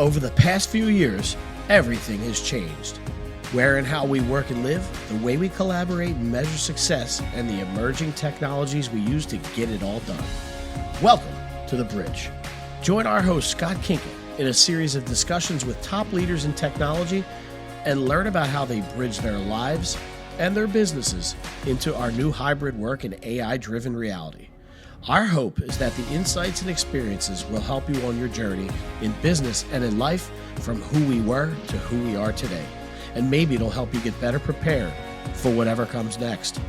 Over the past few years, everything has changed. Where and how we work and live, the way we collaborate and measure success, and the emerging technologies we use to get it all done. Welcome to The Bridge. Join our host, Scott Kinka, in a series of discussions with top leaders in technology and learn about how they bridge their lives and their businesses into our new hybrid work and AI-driven reality. Our hope is that the insights and experiences will help you on your journey in business and in life from who we were to who we are today. And maybe it'll help you get better prepared for whatever comes next.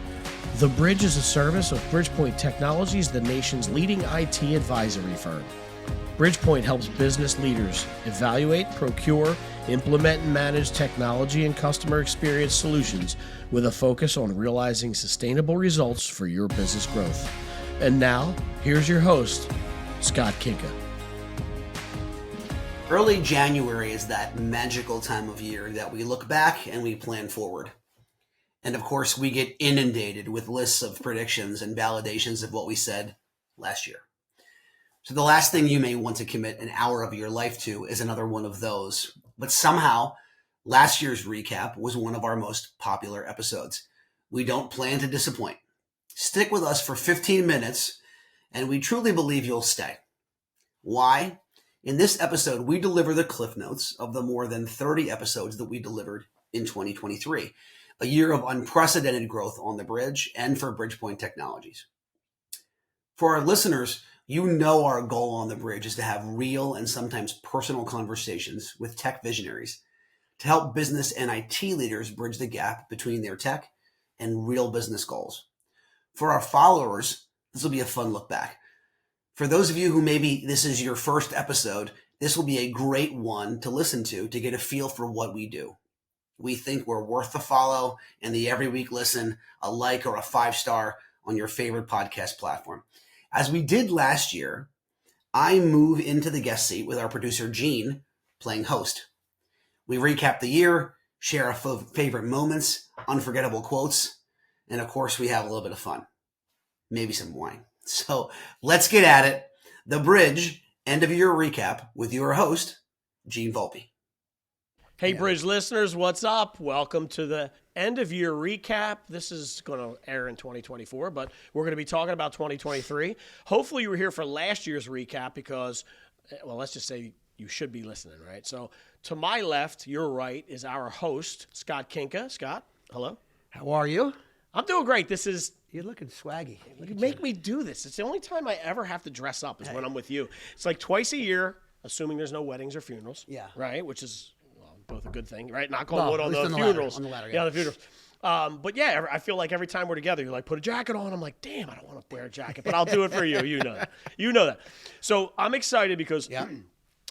The Bridge is a service of Bridgepointe Technologies, the nation's leading IT advisory firm. Bridgepointe helps business leaders evaluate, procure, implement, and manage technology and customer experience solutions with a focus on realizing sustainable results for your business growth. And now, here's your host, Scott Kinka. Early January is that magical time of year that we look back and we plan forward. And of course, we get inundated with lists of predictions and validations of what we said last year. So the last thing you may want to commit an hour of your life to is another one of those. But somehow, last year's recap was one of our most popular episodes. We don't plan to disappoint. Stick with us for 15 minutes, and we truly believe you'll stay. Why? In this episode, we deliver the cliff notes of the more than 30 episodes that we delivered in 2023, a year of unprecedented growth on the Bridge and for Bridgepointe Technologies. For our listeners, you know our goal on the Bridge is to have real and sometimes personal conversations with tech visionaries to help business and IT leaders bridge the gap between their tech and real business goals. For our followers, this will be a fun look back. For those of you who maybe this is your first episode, this will be a great one to listen to get a feel for what we do. We think we're worth the follow and the every week listen, a like or a 5-star on your favorite podcast platform. As we did last year, I move into the guest seat with our producer, Gene, playing host. We recap the year, share our favorite moments, unforgettable quotes, and of course, we have a little bit of fun, maybe some wine. So let's get at it. The Bridge, end of year recap with your host, Gene Volpe. Hey, Bridge listeners, what's up? Welcome to the end of year recap. This is going to air in 2024, but we're going to be talking about 2023. Hopefully you were here for last year's recap because, well, let's just say you should be listening, right? So to my left, your right, is our host, Scott Kinka. Scott, hello. How are you? I'm doing great. You're looking swaggy. You make me do this. It's the only time I ever have to dress up is when I'm with you. It's like twice a year, assuming there's no weddings or funerals. Yeah. Right? Which is both a good thing, right? Knock on wood on the funerals. On the ladder, yeah, the funerals. But yeah, I feel like every time we're together, you're like, put a jacket on. I'm like, damn, I don't want to wear a jacket, but I'll do it for you. You know that. You know that. So I'm excited because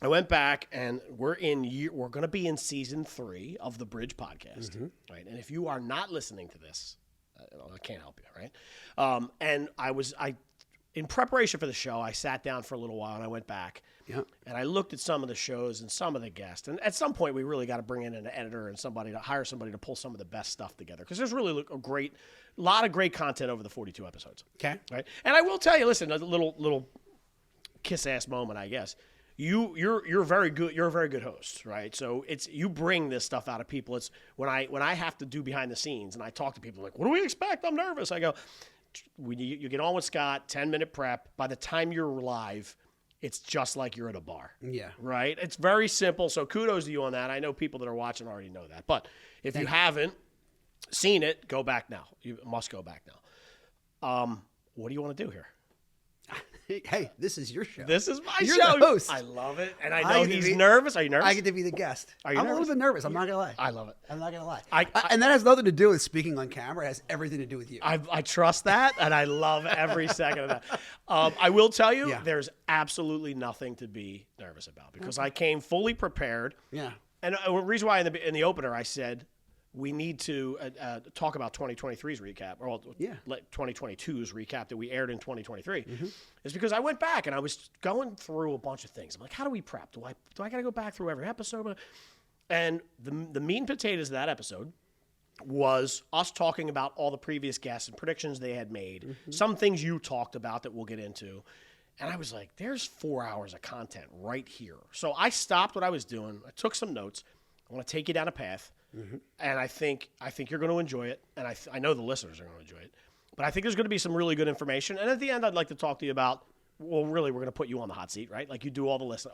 I went back and we're going to be in season 3 of the Bridge podcast, right? And if you are not listening to this, I can't help you, right? And in preparation for the show, I sat down for a little while and I went back and I looked at some of the shows and some of the guests. And at some point, we really got to bring in an editor and hire somebody to pull some of the best stuff together because there's really a lot of great content over the 42 episodes. Okay. Right. And I will tell you, listen, a little kiss ass moment, I guess. You're very good. You're a very good host, right? So you bring this stuff out of people. It's when I have to do behind the scenes and I talk to people like, what do we expect? I'm nervous. I go, you get on with Scott, 10-minute prep. By the time you're live, it's just like you're at a bar. Yeah. Right? It's very simple. So kudos to you on that. I know people that are watching already know that. But if you haven't seen it, go back now. You must go back now. What do you want to do here? Hey, this is your show. This is my You're show. The host. I love it. And I know he's nervous. Are you nervous? I get to be the guest. Are you I'm nervous? a little bit nervous. I'm not going to lie. I love it. I'm not going to lie. And that has nothing to do with speaking on camera. It has everything to do with you. I trust that, and I love every second of that. I will tell you, there's absolutely nothing to be nervous about because I came fully prepared. Yeah. And the reason why in the opener I said we need to talk about 2023's recap, or 2022's recap that we aired in 2023, is because I went back and I was going through a bunch of things. I'm like, how do we prep? Do I got to go back through every episode? And the meat and potatoes of that episode was us talking about all the previous guests and predictions they had made, some things you talked about that we'll get into, And I was like, there's 4 hours of content right here. So I stopped what I was doing. I took some notes. I want to take you down a path. And I think you're going to enjoy it. And I know the listeners are going to enjoy it. But I think there's going to be some really good information. And at the end, I'd like to talk to you about, well, really, we're going to put you on the hot seat, right? Like you do all the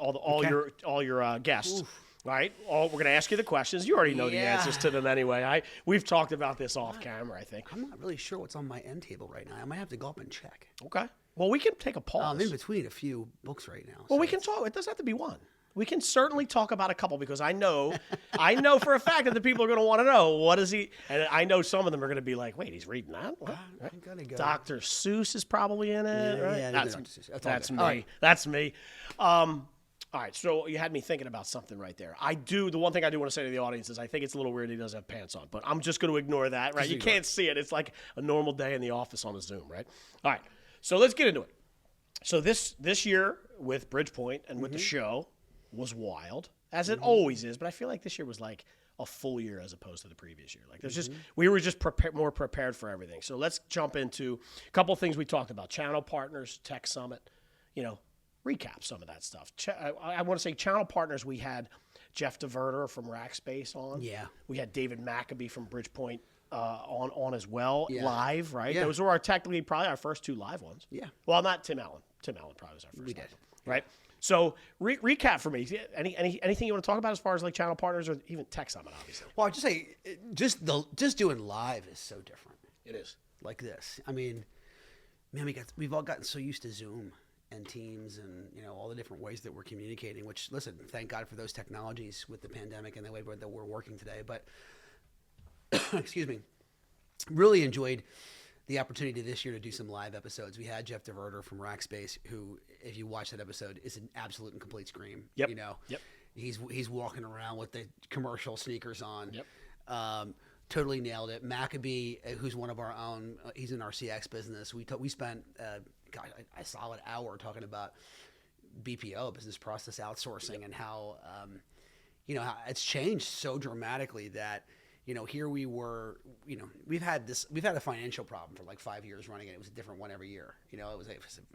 all your guests. Oof. Right? We're going to ask you the questions. You already know the answers to them anyway. We've talked about this off camera, I think. I'm not really sure what's on my end table right now. I might have to go up and check. Okay. Well, we can take a pause. I'm in between a few books right now. Well, we can talk. It doesn't have to be one. We can certainly talk about a couple because I know for a fact that the people are going to want to know what is he. And I know some of them are going to be like, "Wait, he's reading that." What? I'm gonna go. Dr. Seuss is probably in it, right? Yeah, that's me. Right. That's me. All right, so you had me thinking about something right there. The one thing I do want to say to the audience is I think it's a little weird he doesn't have pants on, but I'm just going to ignore that, right? You can't see it. It's like a normal day in the office on a Zoom, right? All right, so let's get into it. So this year with Bridgepointe and with the show was wild, as it always is, but I feel like this year was like a full year as opposed to the previous year. Like there's we were just more prepared for everything. So let's jump into a couple of things we talked about: channel partners, tech summit, recap some of that stuff. I want to say channel partners. We had Jeff DeVerter from Rackspace on. Yeah. We had David McAbee from Bridgepointe on as well, live, right? Yeah. Those were probably our first 2 live ones. Yeah. Well, not Tim Allen. Tim Allen probably was our first. We did. Right? So recap for me. Anything you want to talk about as far as like channel partners or even tech summit, obviously? Well, I'd just say just doing live is so different. It is. Like this. I mean, man, we've all gotten so used to Zoom and Teams and all the different ways that we're communicating, which, listen, thank God for those technologies with the pandemic and the way that we're working today. But excuse me, really enjoyed the opportunity this year to do some live episodes. We had Jeff DeVerter from Rackspace, who, if you watch that episode, is an absolute and complete scream. Yep. Yep. He's walking around with the commercial sneakers on. Yep. Totally nailed it. Maccabee, who's one of our own, he's in our CX business. We spent a solid hour talking about BPO, business process outsourcing, and how how it's changed so dramatically that here we were, we've had a financial problem for like 5 years running, and it was a different one every year. It was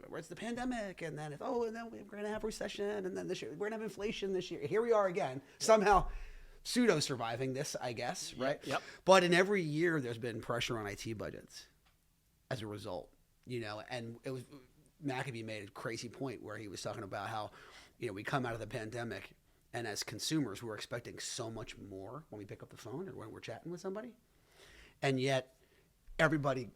where's the pandemic, and then we're going to have recession, and then this year we're going to have inflation this year. Here we are again, somehow pseudo surviving this, I guess, right? Yep. But in every year, there's been pressure on IT budgets as a result, and it was Maccabee made a crazy point where he was talking about how, we come out of the pandemic, and as consumers, we're expecting so much more when we pick up the phone or when we're chatting with somebody, and yet everybody,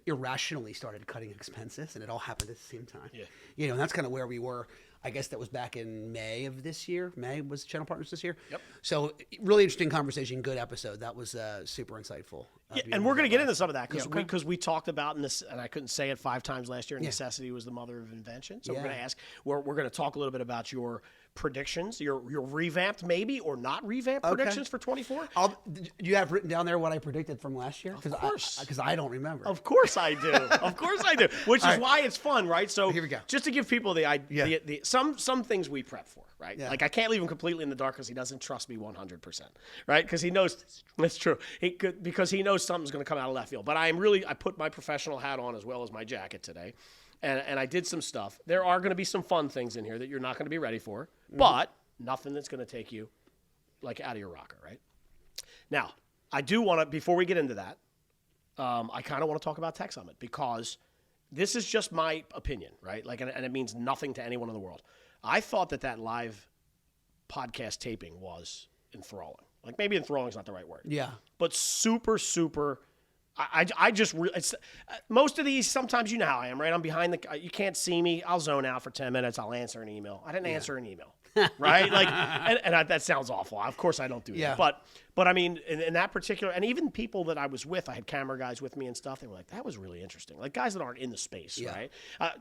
irrationally started cutting expenses, and it all happened at the same time. Yeah. And that's kind of where we were. I guess that was back in May of this year. May was Channel Partners this year. Yep. So really interesting conversation, good episode. That was super insightful. Yeah, and we're going to get into some of that because we talked about in this, and I couldn't say it 5 times last year. Necessity was the mother of invention. So we're going to ask. We're going to talk a little bit about your predictions, your revamped maybe or not revamped predictions for 24. Do you have written down there what I predicted from last year? Of course, because I don't remember. Of course I do. Of course I do. Which is why it's fun, right? So here we go. Just to give people the idea, some things we prep for, right? Yeah. Like I can't leave him completely in the dark because he doesn't trust me 100%, right? Because he knows that's true. Because he knows something's going to come out of left field. But I put my professional hat on as well as my jacket today, and I did some stuff. There are going to be some fun things in here that you're not going to be ready for, but nothing that's going to take you like out of your rocker, right? Now, I do want to, before we get into that, I kind of want to talk about Tech Summit because this is just my opinion, right? Like, and it means nothing to anyone in the world. I thought that live podcast taping was enthralling. Like maybe enthralling is not the right word. Yeah. But super, super. I just most of these, sometimes you know how I am, right? I'm behind you can't see me. I'll zone out for 10 minutes. I'll answer an email. I didn't answer an email, right? Like, that sounds awful. Of course I don't do that. But I mean, in that particular, and even people that I was with, I had camera guys with me and stuff. They were like, that was really interesting. Like guys that aren't in the space, right?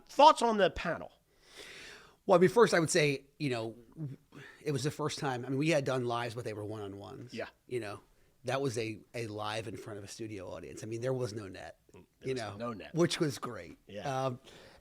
Thoughts on the panel? Well, I mean, first I would say, it was the first time. I mean, we had done lives, but they were one-on-ones. Yeah. That was a live in front of a studio audience. I mean, there was no net, no net, which was great. Yeah.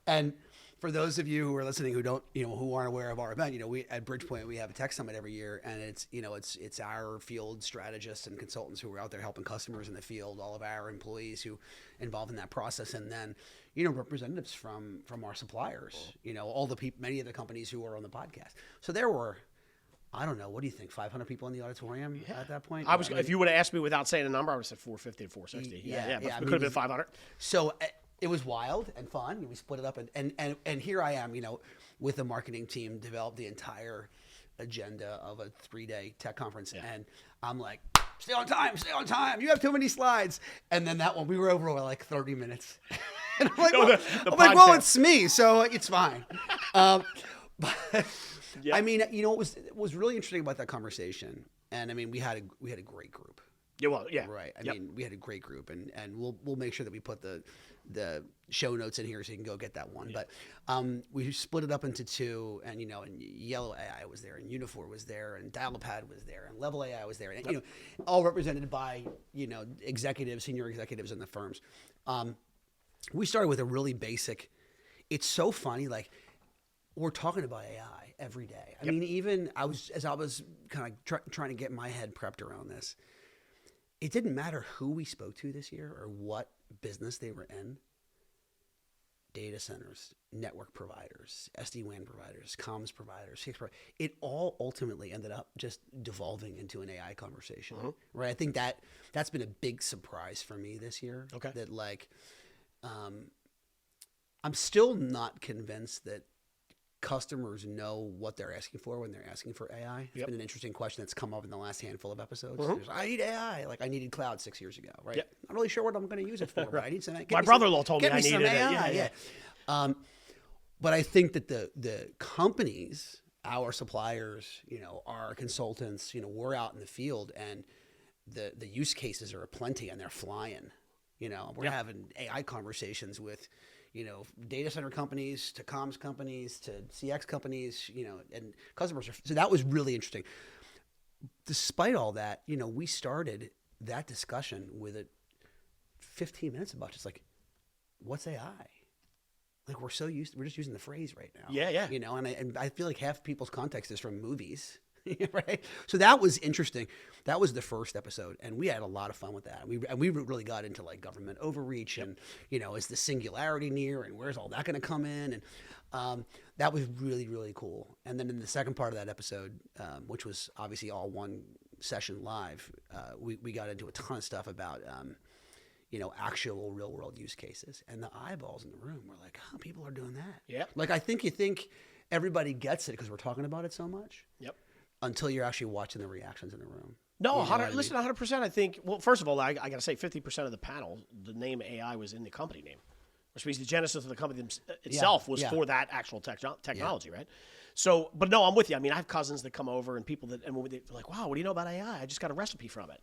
And For those of you who are listening who don't, who aren't aware of our event, we at Bridgepointe we have a tech summit every year, and it's our field strategists and consultants who are out there helping customers in the field, all of our employees who involved in that process, and then representatives from our suppliers, all the people, many of the companies who are on the podcast. So there were, I don't know, what do you think, 500 people in the auditorium at that point? If you would have asked me without saying a number, I would have said 450 to 460. Yeah. It could have been 500. So it was wild and fun. We split it up, and here I am, with the marketing team, developed the entire agenda of a 3-day tech conference, and I'm like, stay on time. You have too many slides. And then that one, we were over like 30 minutes. And I'm like, well, it's me, so it's fine. But I mean, what was really interesting about that conversation, and I mean, we had a great group. Yeah, well, yeah. Right. I mean, we had a great group, and we'll make sure that we put the show notes in here so you can go get that one. Yeah. But we split it up into two, and and Yellow AI was there, and Unifor was there, and Dialpad was there, and Level AI was there, and all represented by executives, senior executives in the firms. We started with a really basic. It's so funny, like we're talking about AI every day. I mean, even I was kind of trying to get my head prepped around this. It didn't matter who we spoke to this year or what business they were in. Data centers, network providers, SD-WAN providers, comms providers, CX providers. It all ultimately ended up just devolving into an AI conversation, right? I think that's been a big surprise for me this year. Okay. That I'm still not convinced that customers know what they're asking for when they're asking for AI. It's been an interesting question that's come up in the last handful of episodes. I need AI, like I needed cloud 6 years ago, right? Yep. I'm not really sure what I'm going to use it for, but I need some. My brother-in-law told me I needed AI. it. Yeah. But I think that the companies, our suppliers, our consultants, we're out in the field, and the use cases are aplenty, and they're flying. We're having AI conversations with data center companies to comms companies to CX companies, and customers. So that was really interesting. Despite all that, we started that discussion with 15 minutes about just like, what's AI? Like we're just using the phrase right now. Yeah. And I feel like half people's context is from movies. Right. So that was interesting. That was the first episode, and we had a lot of fun with that. We really got into like government overreach, and is the singularity near, and where's all that going to come in, and that was really, really cool. And then in the second part of that episode, which was obviously all one session live, we got into a ton of stuff about actual real world use cases, and the eyeballs in the room were like, oh, people are doing that. Yeah. Like I think you think everybody gets it because we're talking about it so much. Yep. Until you're actually watching the reactions in the room. No, 100%. I think, well, first of all, I got to say 50% of the panel, the name AI was in the company name, which means the genesis of the company itself was for that actual technology, right? So, but no, I'm with you. I mean, I have cousins that come over and people that, and they're like, wow, what do you know about AI? I just got a recipe from it.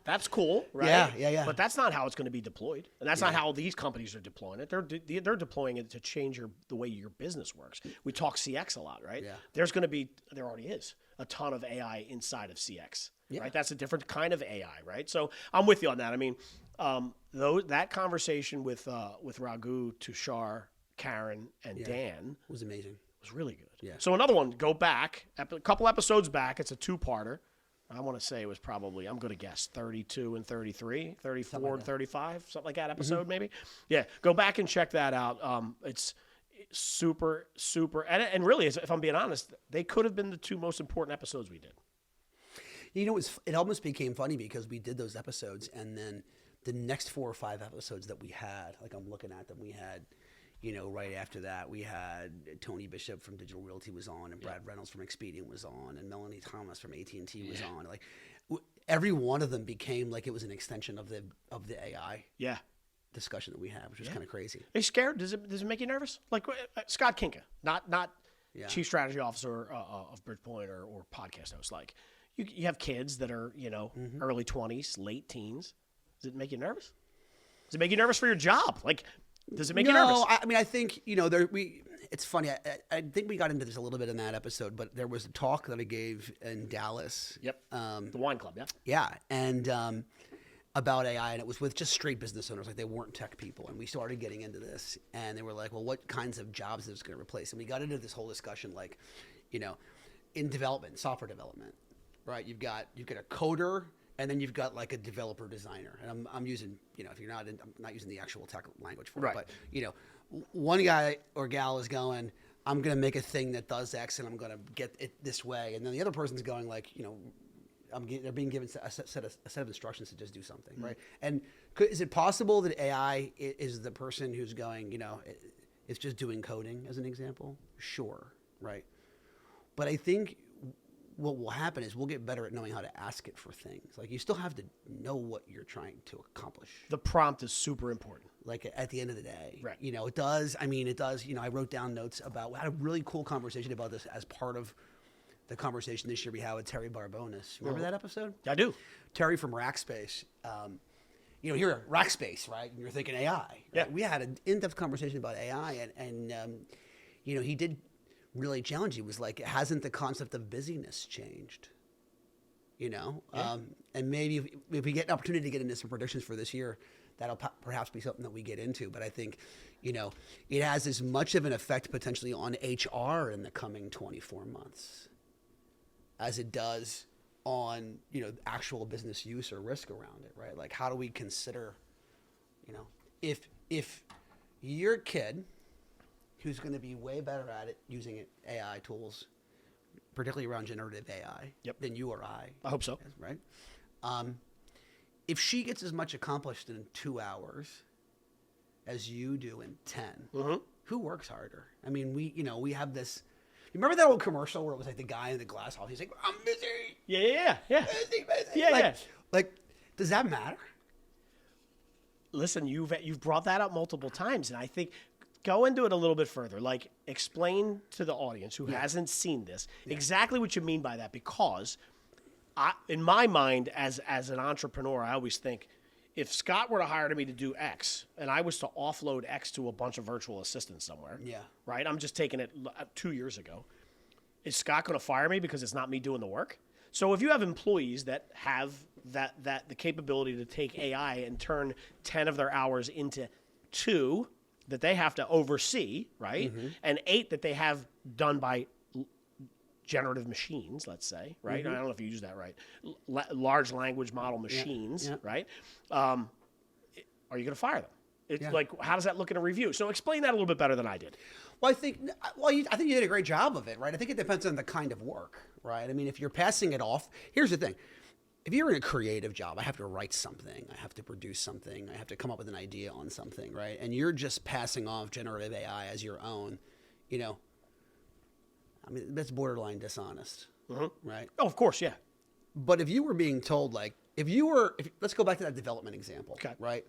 That's cool, right? Yeah. But that's not how it's going to be deployed. And that's not how these companies are deploying it. They're deploying it to change the way your business works. We talk CX a lot, right? Yeah. There already is a ton of AI inside of CX, right? That's a different kind of AI, right? So I'm with you on that. I mean, that conversation with Raghu, Tushar, Karen, and Dan was amazing. Was really good. Yeah. So another one, go back a couple episodes back. It's a 2-parter. I want to say it was probably, I'm going to guess 32 and 33, 34 and 35, something like that episode maybe. Yeah, go back and check that out. It's super, and really, if I'm being honest, they could have been the 2 most important episodes we did. It almost became funny because we did those episodes, and then the next 4 or 5 episodes that we had, like I'm looking at them, we had, right after that, we had Tony Bishop from Digital Realty was on, and Brad Reynolds from Expedient was on, and Melanie Thomas from AT&T was on. Like every one of them became like it was an extension of the AI discussion that we had, which was kind of crazy. Are you scared? Does it make you nervous? Like Scott Kinka, not chief strategy officer of Bridgepointe or podcast host. Like you have kids that are early 20s, late teens. Does it make you nervous? Does it make you nervous for your job? Like, does it make you nervous? No, I mean, I think, it's funny. I think we got into this a little bit in that episode, but there was a talk that I gave in Dallas. Yep. The Wine Club, yeah? Yeah. And about AI, and it was with just straight business owners, like they weren't tech people. And we started getting into this, and they were like, well, what kinds of jobs is this going to replace? And we got into this whole discussion, like, in development, software development, right? You've got a coder, and then you've got like a developer designer. And I'm using, if you're not, I'm not using the actual tech language for it, but one guy or gal is going, I'm going to make a thing that does X, and I'm going to get it this way. And then the other person's going like, they're being given a set of instructions to just do something, right? And is it possible that AI is the person who's going, it's just doing coding as an example? Sure, right? But I think what will happen is we'll get better at knowing how to ask it for things. Like you still have to know what you're trying to accomplish. The prompt is super important. Like at the end of the day, right? It does. I mean, it does. I wrote down notes about. We had a really cool conversation about this as part of the conversation this year we had with Terry Barbonis. Remember that episode? I do. Terry from Rackspace. Here at Rackspace, right? And you're thinking AI. Right? Yeah. We had an in-depth conversation about AI, and he did really challenge. He was like, hasn't the concept of busyness changed? And maybe if we get an opportunity to get into some predictions for this year, that'll perhaps be something that we get into. But I think, it has as much of an effect potentially on HR in the coming 24 months as it does on, actual business use or risk around it, right? Like, how do we consider, if your kid, who's going to be way better at it using AI tools, particularly around generative AI, than you or I hope so. Right? If she gets as much accomplished in 2 hours as you do in 10, who works harder? I mean, we have this. You remember that old commercial where it was like the guy in the glass house? He's like, "I'm busy." Yeah. Busy. Yeah. Like, does that matter? Listen, you've brought that up multiple times, and I think go into it a little bit further. Like, explain to the audience who hasn't seen this exactly what you mean by that. Because, in my mind, as an entrepreneur, I always think, if Scott were to hire me to do X, and I was to offload X to a bunch of virtual assistants somewhere, right? I'm just taking it 2 years ago. Is Scott going to fire me because it's not me doing the work? So if you have employees that have the capability to take AI and turn 10 of their hours into 2 that they have to oversee, right? And 8 that they have done by generative machines, let's say, right? I don't know if you use that right. Large language model machines, right? Are you going to fire them? It's like, how does that look in a review? So explain that a little bit better than I did. Well, I think you did a great job of it, right? I think it depends on the kind of work, right? I mean, if you're passing it off, here's the thing. If you're in a creative job, I have to write something, I have to produce something, I have to come up with an idea on something, right? And you're just passing off generative AI as your own, I mean, that's borderline dishonest, right? Oh, of course, yeah. But if you were being told, like, let's go back to that development example, okay. Right?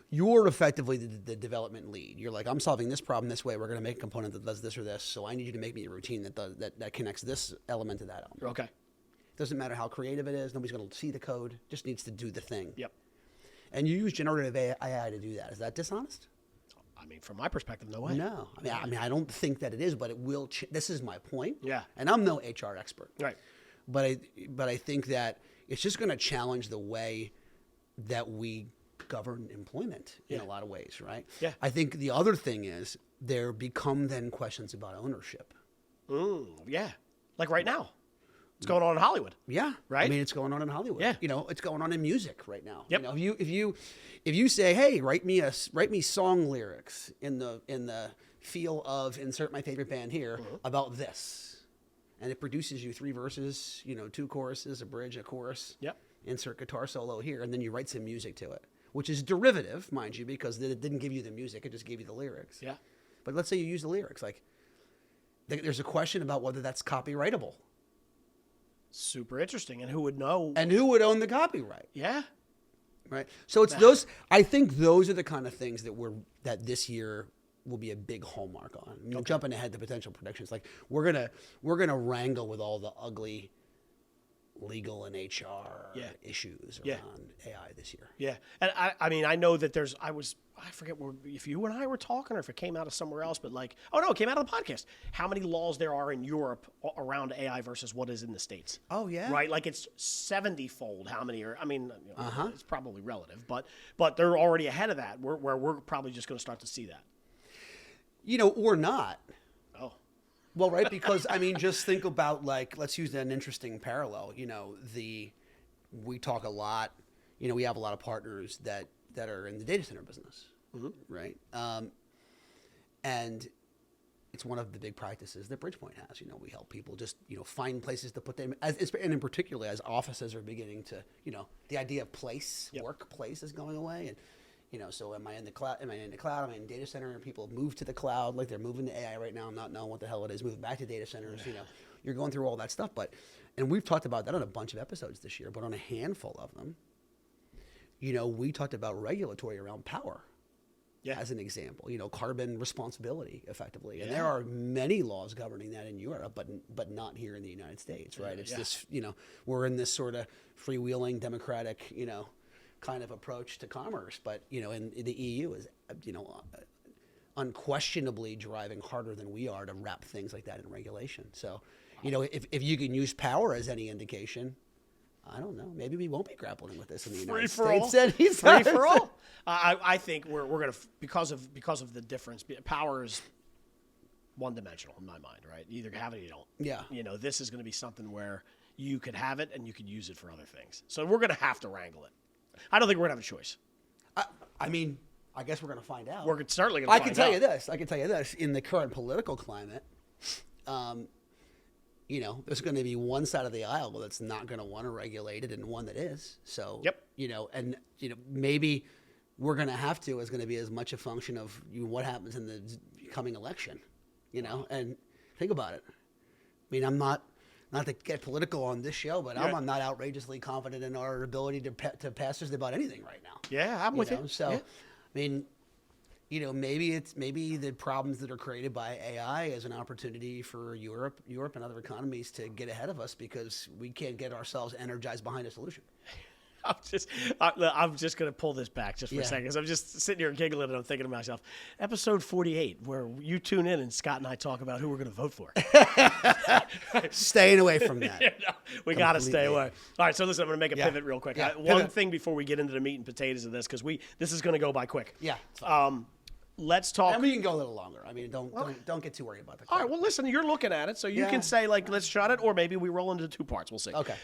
You're effectively the development lead. You're like, I'm solving this problem this way. We're going to make a component that does this or this. So I need you to make me a routine that connects this element to that element. Okay. Doesn't matter how creative it is. Nobody's going to see the code. Just needs to do the thing. Yep. And you use generative AI to do that. Is that dishonest? I mean, from my perspective, no way. No. I mean, I don't think that it is, but it will. This is my point. Yeah. And I'm no HR expert. Right. But I think that it's just going to challenge the way that we govern employment in a lot of ways, right? Yeah. I think the other thing is there become then questions about ownership. Yeah. Like right now. It's going on in Hollywood. Yeah. Right? I mean, it's going on in Hollywood. Yeah. It's going on in music right now. Yep. If you say, "Hey, write me song lyrics in the feel of insert my favorite band here about this." And it produces you 3 verses, 2 choruses, a bridge, a chorus. Yep. Insert guitar solo here, and then you write some music to it, which is derivative, mind you, because it didn't give you the music; it just gave you the lyrics. Yeah. But let's say you use the lyrics, like there's a question about whether that's copyrightable. Super interesting. And who would know? And who would own the copyright? Yeah. Right. So it's those. I think those are the kind of things that this year will be a big hallmark on. I mean, jumping ahead to potential predictions, like we're gonna wrangle with all the ugly legal and HR issues around AI this year. Yeah. And I mean, I know that I forget if you and I were talking or if it came out of somewhere else, but like, oh no, it came out of the podcast. How many laws there are in Europe around AI versus what is in the States? Oh, yeah. Right? Like it's 70-fold how many are, I mean, it's probably relative, but they're already ahead of that where we're probably just going to start to see that. Or not. Oh. Well, right, because, I mean, just think about, like, let's use an interesting parallel. We talk a lot, we have a lot of partners that are in the data center business, right? And it's one of the big practices that Bridgepointe has. We help people just, find places to put them, and in particular, as offices are beginning to, the idea of workplace is going away, and so am I in the cloud? Am I in the cloud? Am I in data center? And people move to the cloud, like they're moving to AI right now, not knowing what the hell it is, moving back to data centers. You're going through all that stuff. And we've talked about that on a bunch of episodes this year, but on a handful of them, we talked about regulatory around power. Yeah. As an example, carbon responsibility effectively. And there are many laws governing that in Europe, but not here in the United States, right? It's this, we're in this sort of freewheeling democratic, kind of approach to commerce, but in the EU is unquestionably driving harder than we are to wrap things like that in regulation. So if you can use power as any indication, I don't know, maybe we won't be grappling with this in the United States. Free for all. I think we're going to, because of the difference, power is one dimensional in my mind, right? You either have it or you don't. Yeah. This is going to be something where you could have it and you could use it for other things. So we're going to have to wrangle it. I don't think we're going to have a choice. I mean, I guess we're going to find out. We're certainly going to find out. I can tell you this. In the current political climate, there's going to be one side of the aisle that's not going to want to regulate it and one that is. So, maybe we're going to have to is going to be as much a function of what happens in the coming election, and think about it. I mean, I'm not to get political on this show, but I'm not outrageously confident in our ability to pass just about anything right now. Yeah, I'm with you. So, I mean, maybe the problems that are created by AI is an opportunity for Europe and other economies to get ahead of us because we can't get ourselves energized behind a solution. I'm just going to pull this back just for a second. Because I'm just sitting here giggling and I'm thinking to myself, episode 48, where you tune in and Scott and I talk about who we're going to vote for. Staying away from that. We got to stay away. All right, so listen, I'm going to make a pivot real quick. One thing before we get into the meat and potatoes of this, because this is going to go by quick. Yeah. Let's talk. And we can go a little longer. I mean, don't get too worried about that. All right, well, listen, you're looking at it, so you can say, let's shut it, or maybe we roll into 2 parts. We'll see. Okay.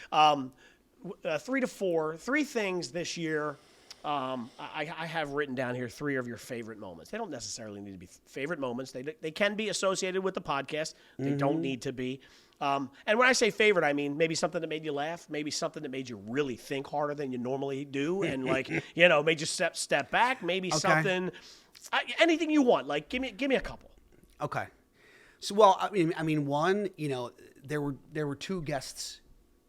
3 to 4, 3 things this year. I have written down here 3 of your favorite moments. They don't necessarily need to be favorite moments. They can be associated with the podcast. They don't need to be. And when I say favorite, I mean maybe something that made you laugh, maybe something that made you really think harder than you normally do, and made you step back. Maybe something, anything you want. Like give me a couple. Okay. So well, I mean, one, there were 2 guests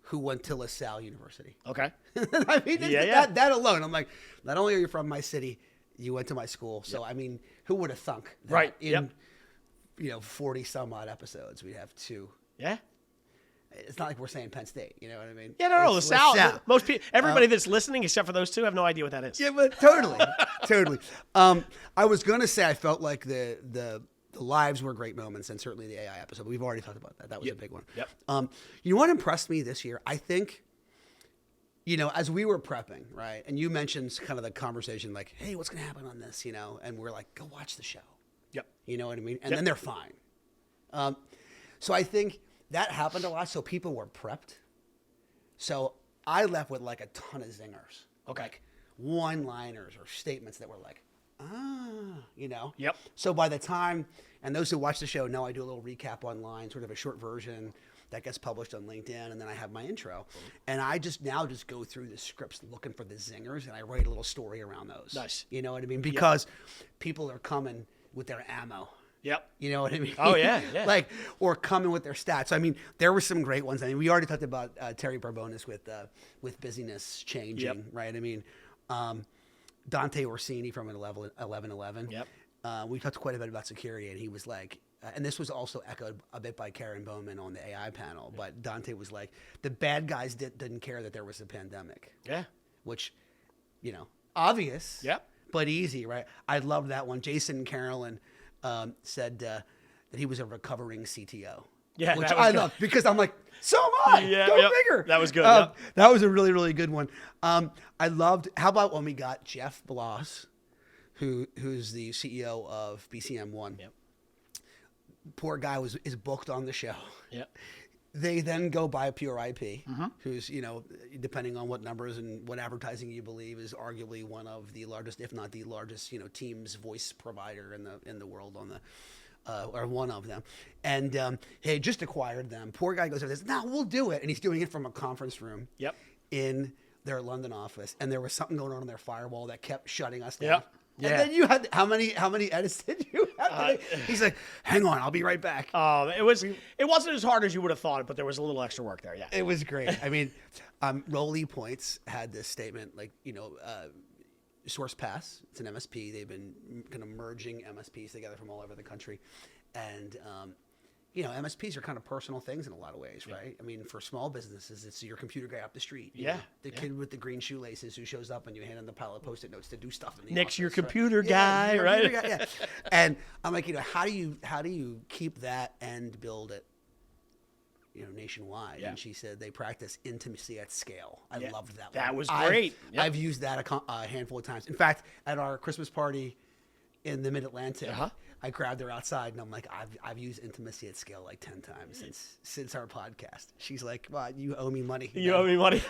who went to LaSalle University. Okay. I mean, that alone, I'm like, not only are you from my city, you went to my school. So, I mean, who would have thunk that in 40 some odd episodes, we'd have 2. Yeah. It's not like we're saying Penn State, you know what I mean? Yeah, no, LaSalle. Most people, everybody that's listening, except for those 2, have no idea what that is. Yeah, but totally. I was going to say I felt like the lives were great moments, and certainly the AI episode. But we've already talked about that. That was a big one. Yep. What impressed me this year? I think, as we were prepping, right, and you mentioned kind of the conversation, like, "Hey, what's going to happen on this?" And we're like, "Go watch the show." Yep. You know what I mean? And then they're fine. So I think that happened a lot. So people were prepped. So I left with like a ton of zingers. Okay. Like one-liners or statements that were like, Yep. So by the time, and those who watch the show know I do a little recap online, sort of a short version that gets published on LinkedIn, and then I have my intro. And I just go through the scripts looking for the zingers, and I write a little story around those. Nice. You know what I mean? Because people are coming with their ammo. Yep. You know what I mean? Oh, yeah. Or coming with their stats. I mean, there were some great ones. I mean, we already talked about Terry Barbonis with busyness changing, right? I mean, Dante Orsini from 1111. Yep. We talked quite a bit about security, and he was like, and this was also echoed a bit by Karen Bowman on the AI panel, but Dante was like, the bad guys didn't care that there was a pandemic. Yeah. Which, obvious. Yep. But easy, right? I love that one. Jason Carolyn said that he was a recovering CTO. Yeah, which that was I good. love because I'm like, so am I. Yeah, Go yep. figure. That was good, yep. That was a really, really good one. I loved. How about when we got Jeff Bloss, who's the CEO of BCM One? Yep. Poor guy is booked on the show. Yep. They then go buy Pure IP, who's, depending on what numbers and what advertising you believe, is arguably one of the largest, if not the largest, Teams voice provider in the world or one of them. And he just acquired them. Poor guy goes over this, no, we'll do it. And he's doing it from a conference room in their London office. And there was something going on in their firewall that kept shutting us down. Yep. Yeah. And then you had how many edits did you have? He's like, hang on, I'll be right back. It wasn't as hard as you would have thought, but there was a little extra work there. Yeah. It was great. I mean, Rolly Points had this statement, like, SourcePass, it's an MSP. They've been kind of merging MSPs together from all over the country. And, MSPs are kind of personal things in a lot of ways, right? I mean, for small businesses, it's your computer guy up the street. The kid with the green shoelaces who shows up and you hand him the pile of Post-it notes to do stuff in the Nick's office, your right? computer guy, right? Computer guy, yeah. And I'm like, how do you keep that and build it, nationwide? Yeah. And she said they practice intimacy at scale. I loved that one. That was great. I've used that a handful of times. In fact, at our Christmas party in the Mid-Atlantic, I grabbed her outside and I'm like, I've used intimacy at scale like 10 times since our podcast. She's like, well, you owe me money. You owe me money.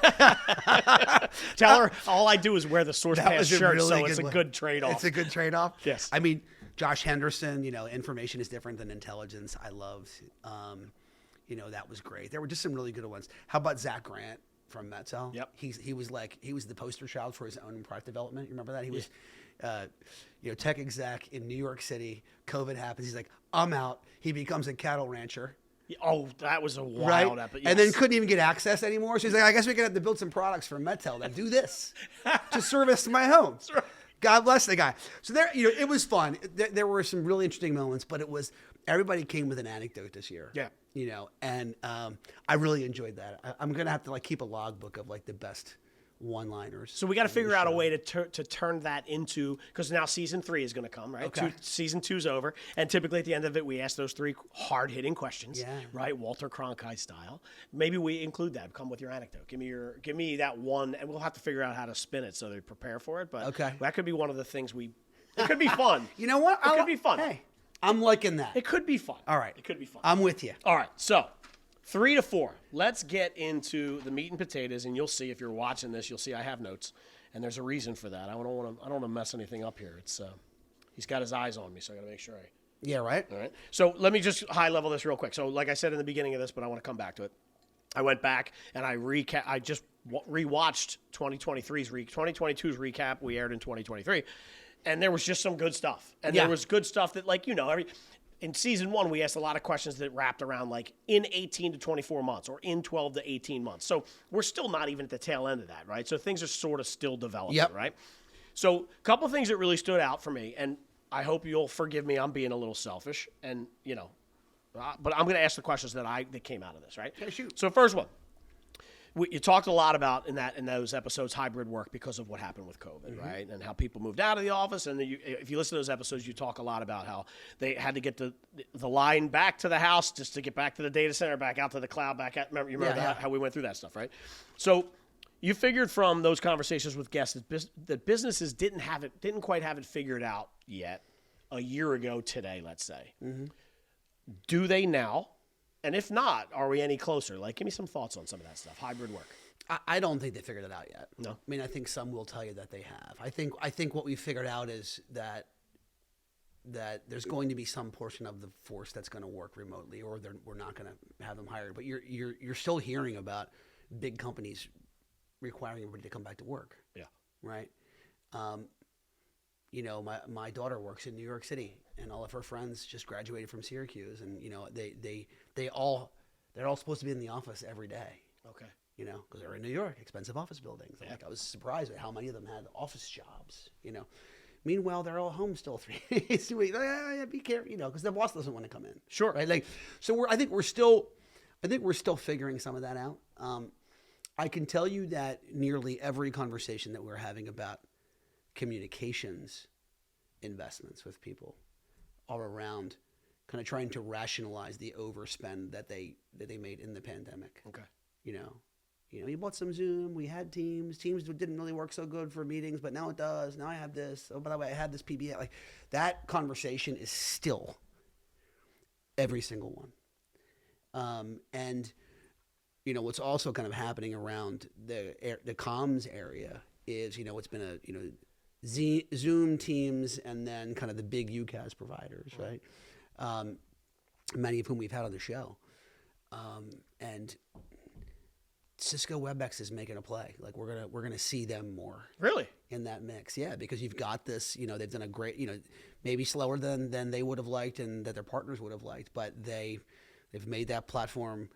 Tell her all I do is wear the SourcePass shirt, so it's a good trade-off. It's a good trade-off. Yes. I mean, Josh Henderson, information is different than intelligence. I loved, that was great. There were just some really good ones. How about Zach Grant from Metzel? Yep. He was the poster child for his own product development. You remember that? He was, tech exec in New York City. COVID happens. He's like, I'm out. He becomes a cattle rancher. Oh, that was a wild Right? episode. And then couldn't even get access anymore. So he's like, I guess we're going to have to build some products for Metzel that do this to service my home. That's right. God bless the guy. So there, it was fun. There were some really interesting moments, but everybody came with an anecdote this year. Yeah. And I really enjoyed that. I'm going to have to keep a logbook of the best one-liners. So we got to figure out a way to turn that into, because now season 3 is going to come, right? Okay. Season 2's over, and typically at the end of it, we ask those 3 hard-hitting questions, right? Walter Cronkite style. Maybe we include that. Come with your anecdote. Give me that one, and we'll have to figure out how to spin it so they prepare for it. But that could be one of the things it could be fun. You know what? It could be fun. Hey, I'm liking that. It could be fun. All right. It could be fun. I'm with you. All right. So 3 to 4. Let's get into the meat and potatoes, and you'll see if you're watching this. You'll see I have notes, and there's a reason for that. I don't want to mess anything up here. It's he's got his eyes on me, so I got to make sure Yeah. Right. All right. So let me just high level this real quick. So like I said in the beginning of this, but I want to come back to it. I went back and I just rewatched 2022's recap we aired in 2023, and there was just some good stuff. And there was good stuff that in season 1, we asked a lot of questions that wrapped around in 18 to 24 months or in 12 to 18 months. So we're still not even at the tail end of that, right? So things are sort of still developing, right? So a couple of things that really stood out for me, and I hope you'll forgive me, I'm being a little selfish, and but I'm going to ask the questions that came out of this, right? Yeah, shoot. So first one. You talked a lot about in those episodes hybrid work because of what happened with COVID, right? And how people moved out of the office. And if you listen to those episodes, you talk a lot about how they had to get the line back to the house just to get back to the data center, back out to the cloud, remember how we went through that stuff, right? So you figured from those conversations with guests that businesses didn't quite have it figured out yet a year ago today, let's say. Mm-hmm. Do they now? And if not, are we any closer? Give me some thoughts on some of that stuff. Hybrid work. I don't think they figured it out yet. No. I mean, I think some will tell you that they have. I think what we figured out is that there's going to be some portion of the force that's going to work remotely, or we're not going to have them hired. But you're still hearing about big companies requiring everybody to come back to work. Yeah. Right. My daughter works in New York City, and all of her friends just graduated from Syracuse, and they're all supposed to be in the office every day. Okay. Because they're in New York, expensive office buildings. I was surprised at how many of them had office jobs. Meanwhile, they're all home still 3 days a week. Be careful, because the boss doesn't want to come in. Sure. Right. Like, so I think we're still figuring some of that out. I can tell you that nearly every conversation that we're having about communications investments with people are around kind of trying to rationalize the overspend that they made in the pandemic. Okay. You bought some Zoom. We had Teams. Teams didn't really work so good for meetings, but now it does. Now I have this. Oh, by the way, I had this PBA. Like, that conversation is still every single one. And what's also kind of happening around the comms area is it's been Zoom, Teams, and then kind of the big UCaaS providers, right? Many of whom we've had on the show, and Cisco WebEx is making a play. Like, we're gonna see them more. Really? In that mix, yeah, because you've got this. They've done a great. Maybe slower than they would have liked, and that their partners would have liked, but they've made that platform,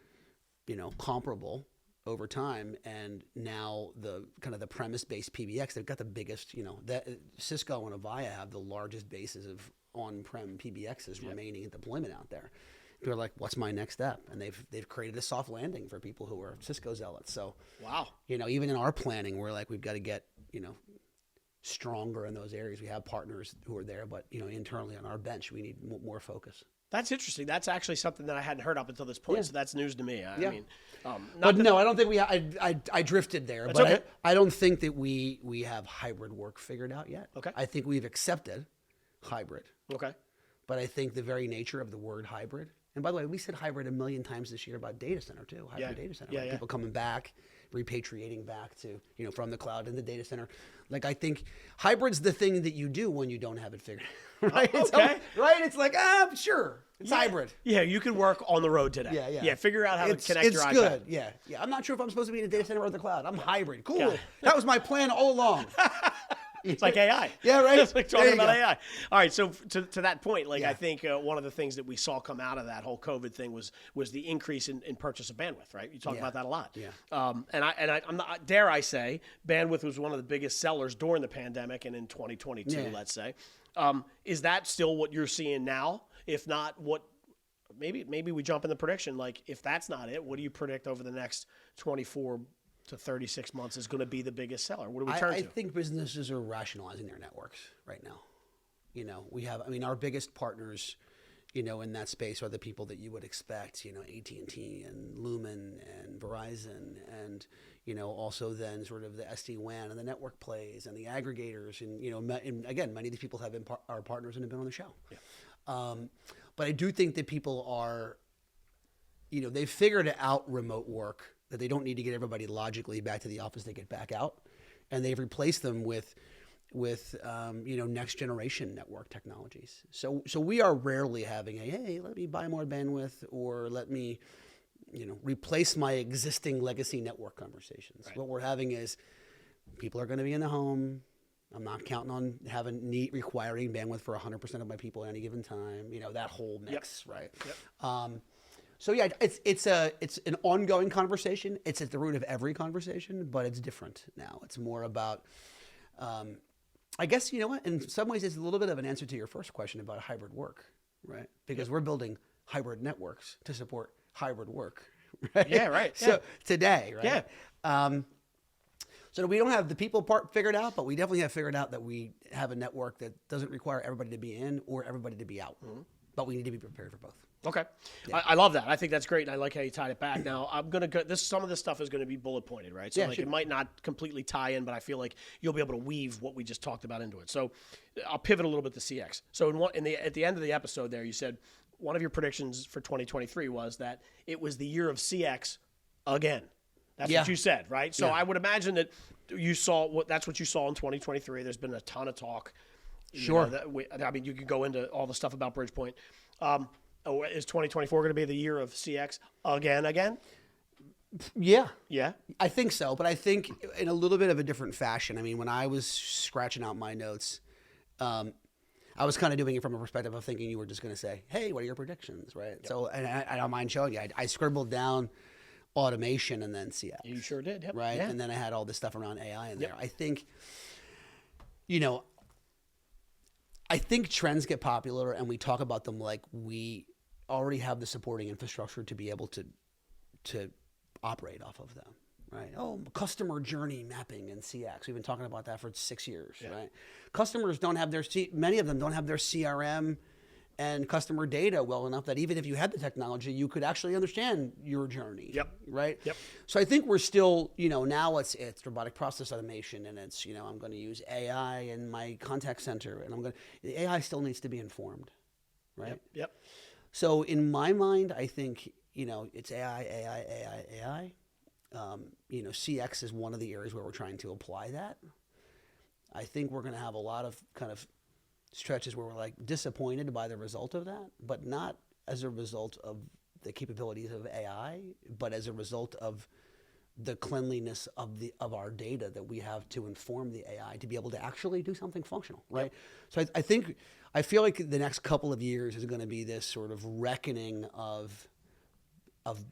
comparable over time. And now the kind of the premise-based PBX, they've got the biggest. That Cisco and Avaya have the largest bases of on-prem PBXs remaining in deployment out there. People are like, what's my next step? And they've created a soft landing for people who are Cisco zealots. So, wow. Even in our planning, we're like, we've got to get, stronger in those areas. We have partners who are there, but, internally on our bench, we need more focus. That's interesting. That's actually something that I hadn't heard up until this point. Yeah. So that's news to me. I mean, I don't think I drifted there, but okay. I don't think that we have hybrid work figured out yet. Okay. I think we've accepted hybrid. Okay. But I think the very nature of the word hybrid, and by the way, we said hybrid a million times this year about data center too. Hybrid data center. Right? People coming back, repatriating back to, from the cloud in the data center. Like, I think hybrid's the thing that you do when you don't have it figured out. Right? Okay. Right? It's like, sure. It's hybrid. Yeah, you can work on the road today. Yeah. Figure out how to connect your iPad. It's good. Yeah. I'm not sure if I'm supposed to be in a data center or the cloud. I'm hybrid. Cool. Yeah. That was my plan all along. It's like AI. Yeah, right. It's like talking about AI. All right, so to that point, I think one of the things that we saw come out of that whole COVID thing was the increase in purchase of bandwidth. Right, you talk about that a lot. Yeah. I'm not, dare I say, bandwidth was one of the biggest sellers during the pandemic and in 2022. Let's say, is that still what you're seeing now? If not, what? Maybe we jump in the prediction. Like, if that's not it, what do you predict over the next 24 to 36 months is going to be the biggest seller? What do we turn to? I think businesses are rationalizing their networks right now. We have, our biggest partners, in that space are the people that you would expect, AT&T and Lumen and Verizon and, also then sort of the SD-WAN and the network plays and the aggregators. And, again, many of these people have been our partners and have been on the show. Yeah. But I do think that people are, they've figured out remote work, that they don't need to get everybody logically back to the office. They get back out, and they've replaced them with next generation network technologies. So we are rarely having hey, let me buy more bandwidth, or let me, replace my existing legacy network conversations. Right. What we're having is people are going to be in the home. I'm not counting on requiring bandwidth for 100% of my people at any given time. That whole mix, right? Yep. So yeah, it's an ongoing conversation. It's at the root of every conversation, but it's different now. It's more about, I guess, in some ways it's a little bit of an answer to your first question about hybrid work, right? Because we're building hybrid networks to support hybrid work, right? Yeah, right. So today, right? Yeah. So we don't have the people part figured out, but we definitely have figured out that we have a network that doesn't require everybody to be in or everybody to be out. Mm-hmm. But we need to be prepared for both. Okay. Yeah. I love that. I think that's great, and I like how you tied it back. Now, I'm going to go – some of this stuff is going to be bullet pointed, right? So it might not completely tie in, but I feel like you'll be able to weave what we just talked about into it. So I'll pivot a little bit to CX. So at the end of the episode there, you said one of your predictions for 2023 was that it was the year of CX again. That's what you said, right? So I would imagine that that's what you saw in 2023. There's been a ton of talk. Sure. You could go into all the stuff about Bridgepointe. Is 2024 going to be the year of CX again? Yeah. Yeah? I think so, but I think in a little bit of a different fashion. When I was scratching out my notes, I was kind of doing it from a perspective of thinking you were just going to say, hey, what are your predictions, right? Yep. So, and I don't mind showing you. I scribbled down automation and then CX. You sure did, yep. Right? Yeah. And then I had all this stuff around AI in there. Yep. I think, I think trends get popular and we talk about them like we already have the supporting infrastructure to be able to operate off of them, right? Oh, customer journey mapping and CX. We've been talking about that for 6 years, right? Customers don't have many of them don't have their CRM and customer data well enough that even if you had the technology, you could actually understand your journey. Yep. Right. Yep. So I think we're still, now it's robotic process automation, and it's, I'm going to use AI in my contact center, and the AI still needs to be informed. Right. Yep. So in my mind, I think, it's AI. CX is one of the areas where we're trying to apply that. I think we're going to have a lot of kind of stretches where we're like disappointed by the result of that, but not as a result of the capabilities of AI, but as a result of the cleanliness of our data that we have to inform the AI to be able to actually do something functional, right? Yep. So I feel like the next couple of years is going to be this sort of reckoning of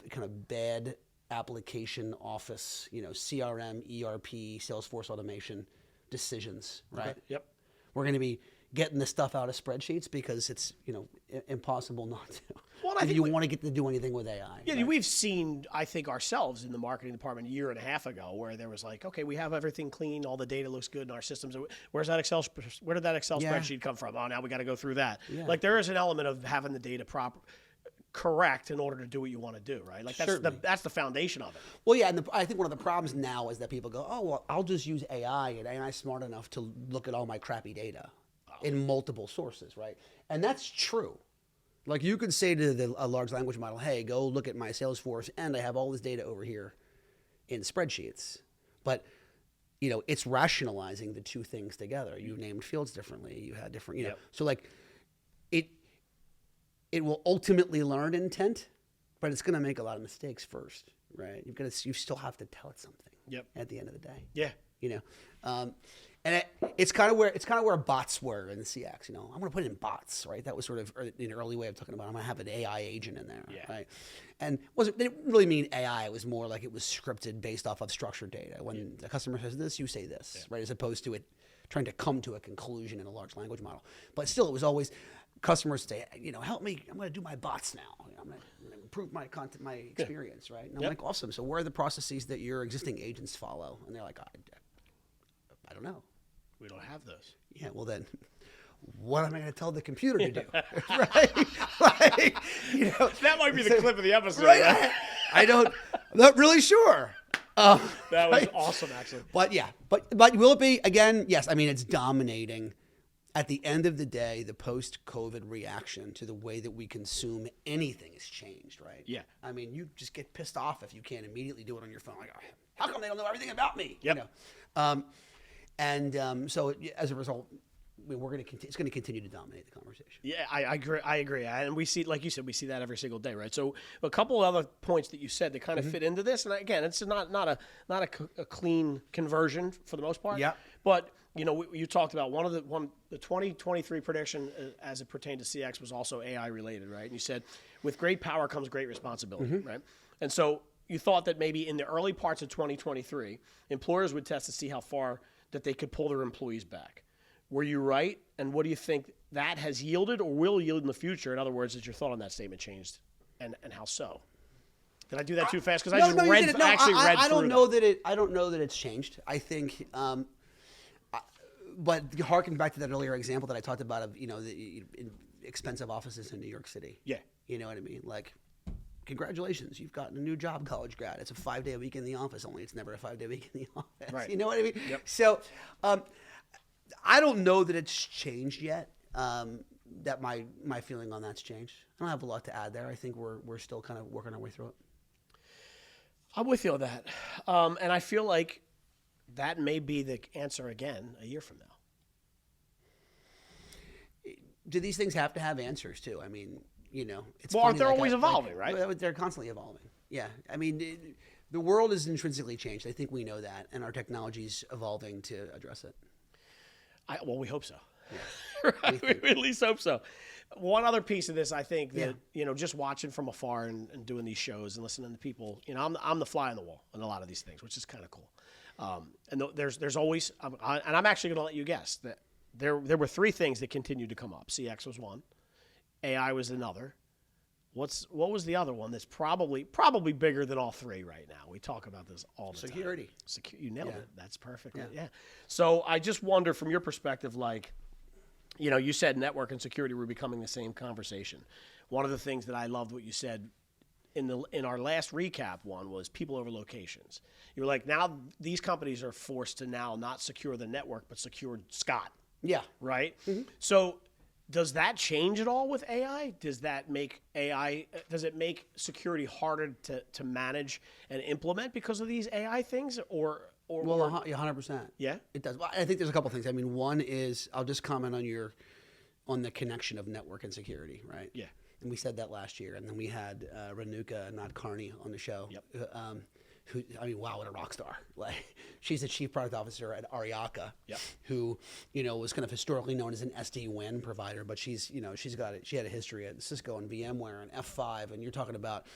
kind of bad application office, CRM, ERP, Salesforce automation decisions, right? Okay. Yep. We're going to be getting this stuff out of spreadsheets because it's impossible not to. Well, if you want to get to do anything with AI. Yeah, right? we've seen, I think, ourselves in the marketing department a year and a half ago, where there was like, okay, we have everything clean, all the data looks good in our systems. Where did that Excel spreadsheet come from? Oh, now we got to go through that. Yeah. Like there is an element of having the data correct in order to do what you want to do, right? Like that's the foundation of it. Well, yeah, and I think one of the problems now is that people go, oh, well, I'll just use AI, and AI is smart enough to look at all my crappy data in multiple sources, right? And that's true. Like you could say to a large language model, hey, go look at my Salesforce, and I have all this data over here in spreadsheets. But, it's rationalizing the two things together. You named fields differently. You had different, Yep. So like it will ultimately learn intent, but it's going to make a lot of mistakes first, right? You still have to tell it something. Yep. At the end of the day. Yeah. And it's kind of where bots were in the CX. I'm going to put it in bots, right? That was sort of an early way of talking about. I'm going to have an AI agent in there, right? And it didn't really mean AI. It was more like it was scripted based off of structured data. When the customer says this, you say this, right? As opposed to it trying to come to a conclusion in a large language model. But still, it was always customers say, help me. I'm going to do my bots now. I'm going to improve my content, my experience, right? And I'm like, awesome. So where are the processes that your existing agents follow? And they're like, I don't know. We don't have those. Yeah, well then, what am I going to tell the computer to do? Right? Like, that might be the clip of the episode. Right? I'm not really sure. That was awesome, actually. But yeah, but will it be, again, yes, I mean, it's dominating. At the end of the day, the post-COVID reaction to the way that we consume anything has changed, right? Yeah. I mean, you just get pissed off if you can't immediately do it on your phone. Like, how come they don't know everything about me? Yep. So as a result, it's going to continue to dominate the conversation. Yeah, I agree. And we see, like you said, we see that every single day, right? So a couple of other points that you said that kind of fit into this, and again, it's not a clean conversion for the most part. Yeah. But you talked about the 2023 prediction as it pertained to CX was also AI related, right? And you said with great power comes great responsibility, right? And so you thought that maybe in the early parts of 2023, employers would test to see how far that they could pull their employees back. Were you right? And what do you think that has yielded or will yield in the future? In other words, has your thought on that statement changed, and how so? Did I do that too fast? Because I don't know that it's changed. I think, but harken back to that earlier example that I talked about of the expensive offices in New York City. Yeah, you know what I mean. Like, congratulations, you've gotten a new job, college grad. It's a 5-day a week in the office. Only it's never a 5-day week in the office. Right. You know what I mean? Yep. So, I don't know that it's changed yet. That my feeling on that's changed. I don't have a lot to add there. I think we're still kind of working our way through it. I'm with you on that, and I feel like that may be the answer again a year from now. Do these things have to have answers too? I mean, it's aren't they always evolving, right? They're constantly evolving. Yeah, I mean, the world is intrinsically changed. I think we know that, and our technology's evolving to address it. Well, we hope so. Yeah. Right? We at least hope so. One other piece of this, I think that just watching from afar and doing these shows and listening to people, I'm the fly on the wall in a lot of these things, which is kind of cool. And there's always, and I'm actually going to let you guess that there were three things that continued to come up. CX was one, AI was another. What was the other one that's probably bigger than all three right now? We talk about this all the Security. time. You nailed it. That's perfect. Yeah. Yeah. So I just wonder from your perspective, like, you said network and security were becoming the same conversation. One of the things that I loved what you said in our last recap one was people over locations. You were like, now these companies are forced to now not secure the network, but secure Scott. Yeah. Right? Mm-hmm. So does that change at all with AI? Does it make security harder to manage and implement because of these AI things? Well, 100%. Yeah? It does. Well, I think there's a couple things. I mean, one is, I'll just comment on the connection of network and security, right? Yeah. And we said that last year. And then we had Renuka Nadkarni on the show. Yep. Who, I mean, wow, what a rock star. Like, she's the chief product officer at Ariaka, yep. who, was kind of historically known as an SD-WAN provider, but she had a history at Cisco and VMware and F5, and you're talking about,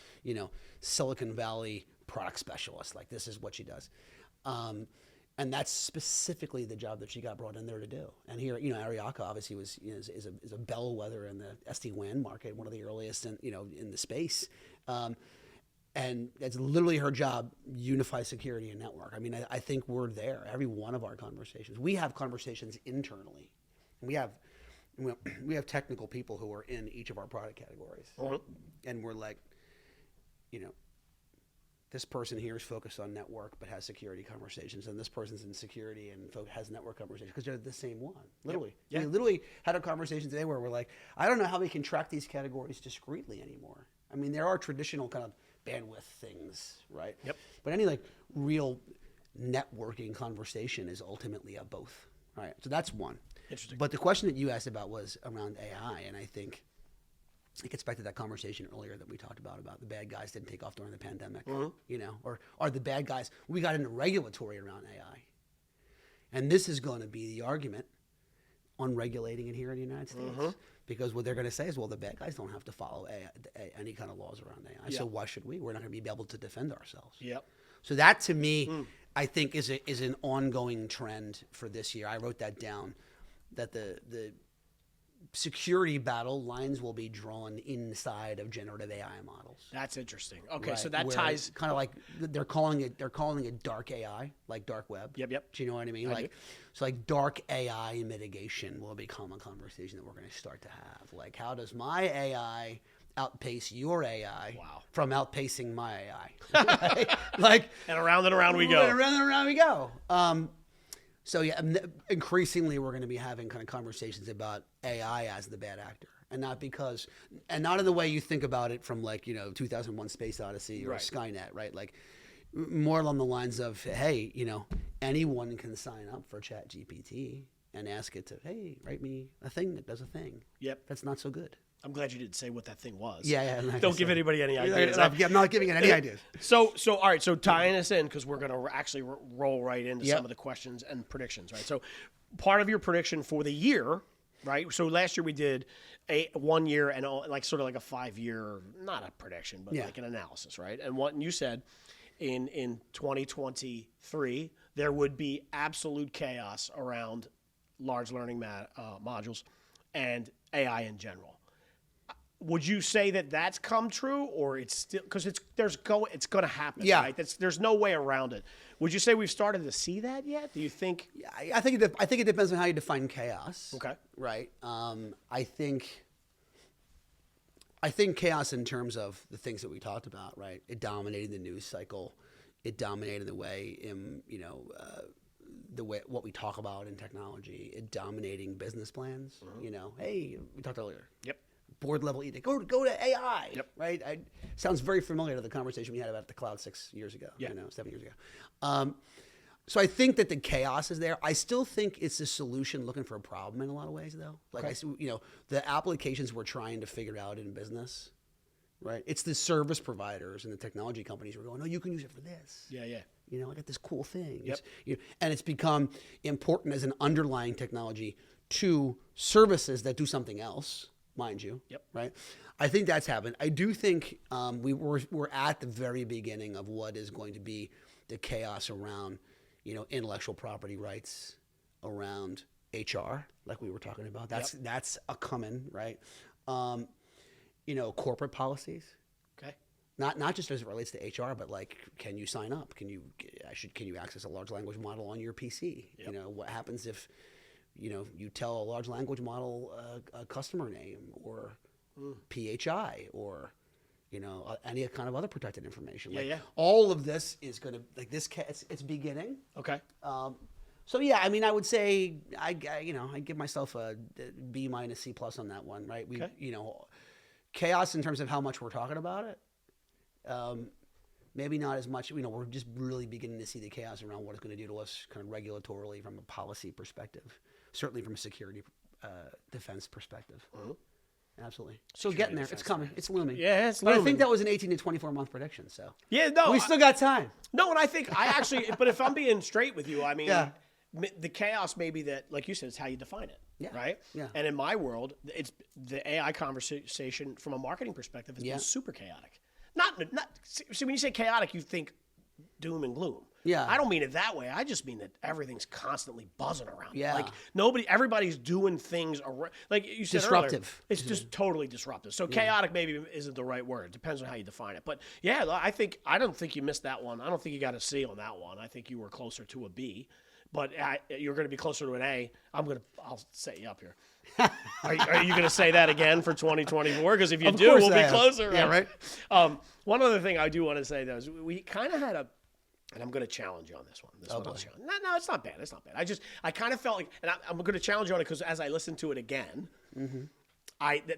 Silicon Valley product specialist. Like, this is what she does. And that's specifically the job that she got brought in there to do. And here, Ariaka obviously is a bellwether in the SD-WAN market, one of the earliest in the space. And that's literally her job, unify security and network. I mean, I think we're there. Every one of our conversations. We have conversations internally. We have technical people who are in each of our product categories. Uh-huh. And we're like, this person here is focused on network but has security conversations, and this person's in security and has network conversations because they're the same one. Literally. Yep. We literally had a conversation today where we're like, I don't know how we can track these categories discretely anymore. I mean, there are traditional kind of bandwidth things, right? Yep. But any like real networking conversation is ultimately a both, right? So that's one. Interesting. But the question that you asked about was around AI, and I think it gets back to that conversation earlier that we talked about the bad guys didn't take off during the pandemic, or are the bad guys, we got into regulatory around AI. And this is going to be the argument on regulating it here in the United States. Because what they're going to say is, well, the bad guys don't have to follow any kind of laws around AI. So why should we? We're not going to be able to defend ourselves. Yep. So that, to me, I think is an ongoing trend for this year. I wrote that down, that the security battle lines will be drawn inside of generative AI models. That's interesting. Okay, right? so that Where ties kind of like they're calling it dark AI, like dark web. Yep. Do you know what I mean? So like dark AI mitigation will become a conversation that we're going to start to have. Like, how does my AI outpace your AI from outpacing my AI? Like, and around we go. And around we go. So yeah, increasingly we're going to be having kind of conversations about AI as the bad actor, and not in the way you think about it from 2001: Space Odyssey or Skynet, right? Like more along the lines of, hey, anyone can sign up for ChatGPT and ask it to, hey, write me a thing that does a thing. Yep, that's not so good. I'm glad you didn't say what that thing was. Yeah. Don't give anybody any ideas. I'm not giving it any ideas. So all right. So tying us in, because we're going to actually roll right into some of the questions and predictions, right? So part of your prediction for the year, right? So last year we did a 1 year and sort of like a 5 year, not a prediction, but like an analysis, right? And what you said in 2023, there would be absolute chaos around large learning modules and AI in general. Would you say that that's come true, or it's still because it's going to happen? Yeah, right? There's no way around it. Would you say we've started to see that yet? Do you think? Yeah, I think it depends on how you define chaos. Okay, right. I think chaos in terms of the things that we talked about, right? It dominated the news cycle. It dominated the way what we talk about in technology. It dominating business plans. Hey, we talked earlier. Yep. Board level edict. Go to AI. Yep. Right. Sounds very familiar to the conversation we had about the cloud 6 years ago. Yeah. 7 years ago. So I think that the chaos is there. I still think it's a solution looking for a problem in a lot of ways, though. Like the applications we're trying to figure out in business, right? It's the service providers and the technology companies who are going, oh, you can use it for this. Yeah. I got this cool thing. Yep. And it's become important as an underlying technology to services that do something else, mind you. Yep. Right. I think that's happened. I do think we're at the very beginning of what is going to be the chaos around, intellectual property rights, around HR, like we were talking about. That's a coming, right? Corporate policies. Okay. Not just as it relates to HR, but like, can you sign up? Can you access a large language model on your PC? Yep. What happens if you tell a large language model a customer name or PHI or any kind of other protected information. All of this is going to it's beginning. Okay. So yeah, I mean, I would say I give myself a B minus C plus on that one, right? Chaos in terms of how much we're talking about it. Maybe not as much. We're just really beginning to see the chaos around what it's going to do to us, kind of regulatorily from a policy perspective, certainly from a security defense perspective. Mm-hmm. Absolutely. So getting there, it's coming, it's looming. Yeah, it's looming. But I think that was an 18 to 24 month prediction. So we still got time. No, and I think I actually, but if I'm being straight with you, I mean, Yeah. the chaos may be that, like you said, it's how you define it. Yeah. Right. Yeah. And in my world, it's the AI conversation from a marketing perspective has been super chaotic. Not. See, when you say chaotic, you think doom and gloom. Yeah. I don't mean it that way. I just mean that everything's constantly buzzing around. Yeah. Like everybody's doing things like you said Disruptive. earlier. It's just totally disruptive. So chaotic maybe isn't the right word. It depends on how you define it. But yeah, I don't think you missed that one. I don't think you got a C on that one. I think you were closer to a B. But you're going to be closer to an A. I'll set you up here. Are you going to say that again for 2024? Because if you do, we'll be closer. Yeah, right. One other thing I do want to say, though, is we kind of had and I'm going to challenge you on this one. No, it's not bad. It's not bad. I kind of felt like, and I'm going to challenge you on it because as I listened to it again,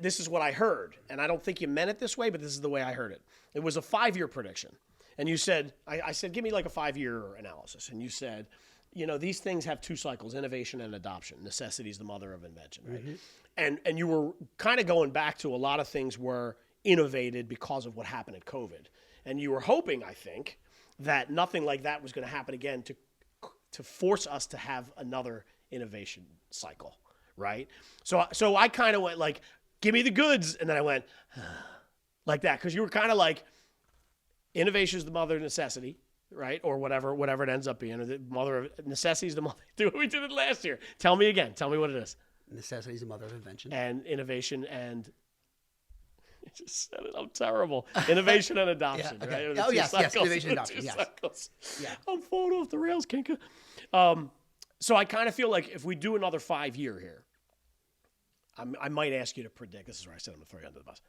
this is what I heard. And I don't think you meant it this way, but this is the way I heard it. It was a 5-year prediction. And you said, I said, give me like a 5-year analysis. And you said, these things have 2 cycles, innovation and adoption. Necessity is the mother of invention, right? Mm-hmm. And you were kind of going back to a lot of things were innovated because of what happened at COVID. And you were hoping, I think, that nothing like that was going to happen again to force us to have another innovation cycle, right? So I kind of went like, give me the goods. And then I went like that because you were kind of like, innovation is the mother of necessity. Right, or whatever it ends up being, or the mother of necessity is the mother. We did it last year. Tell me again. Tell me what it is. Necessity is the mother of invention. And innovation and I just said it. I'm terrible. Innovation and adoption. Yeah, okay. Right? Yes, innovation and adoption. Yes. Cycles. Yeah. I'm falling off the rails, Kinka. So I kind of feel like if we do another 5-year here, I might ask you to predict. This is where I said I'm gonna throw you under the bus.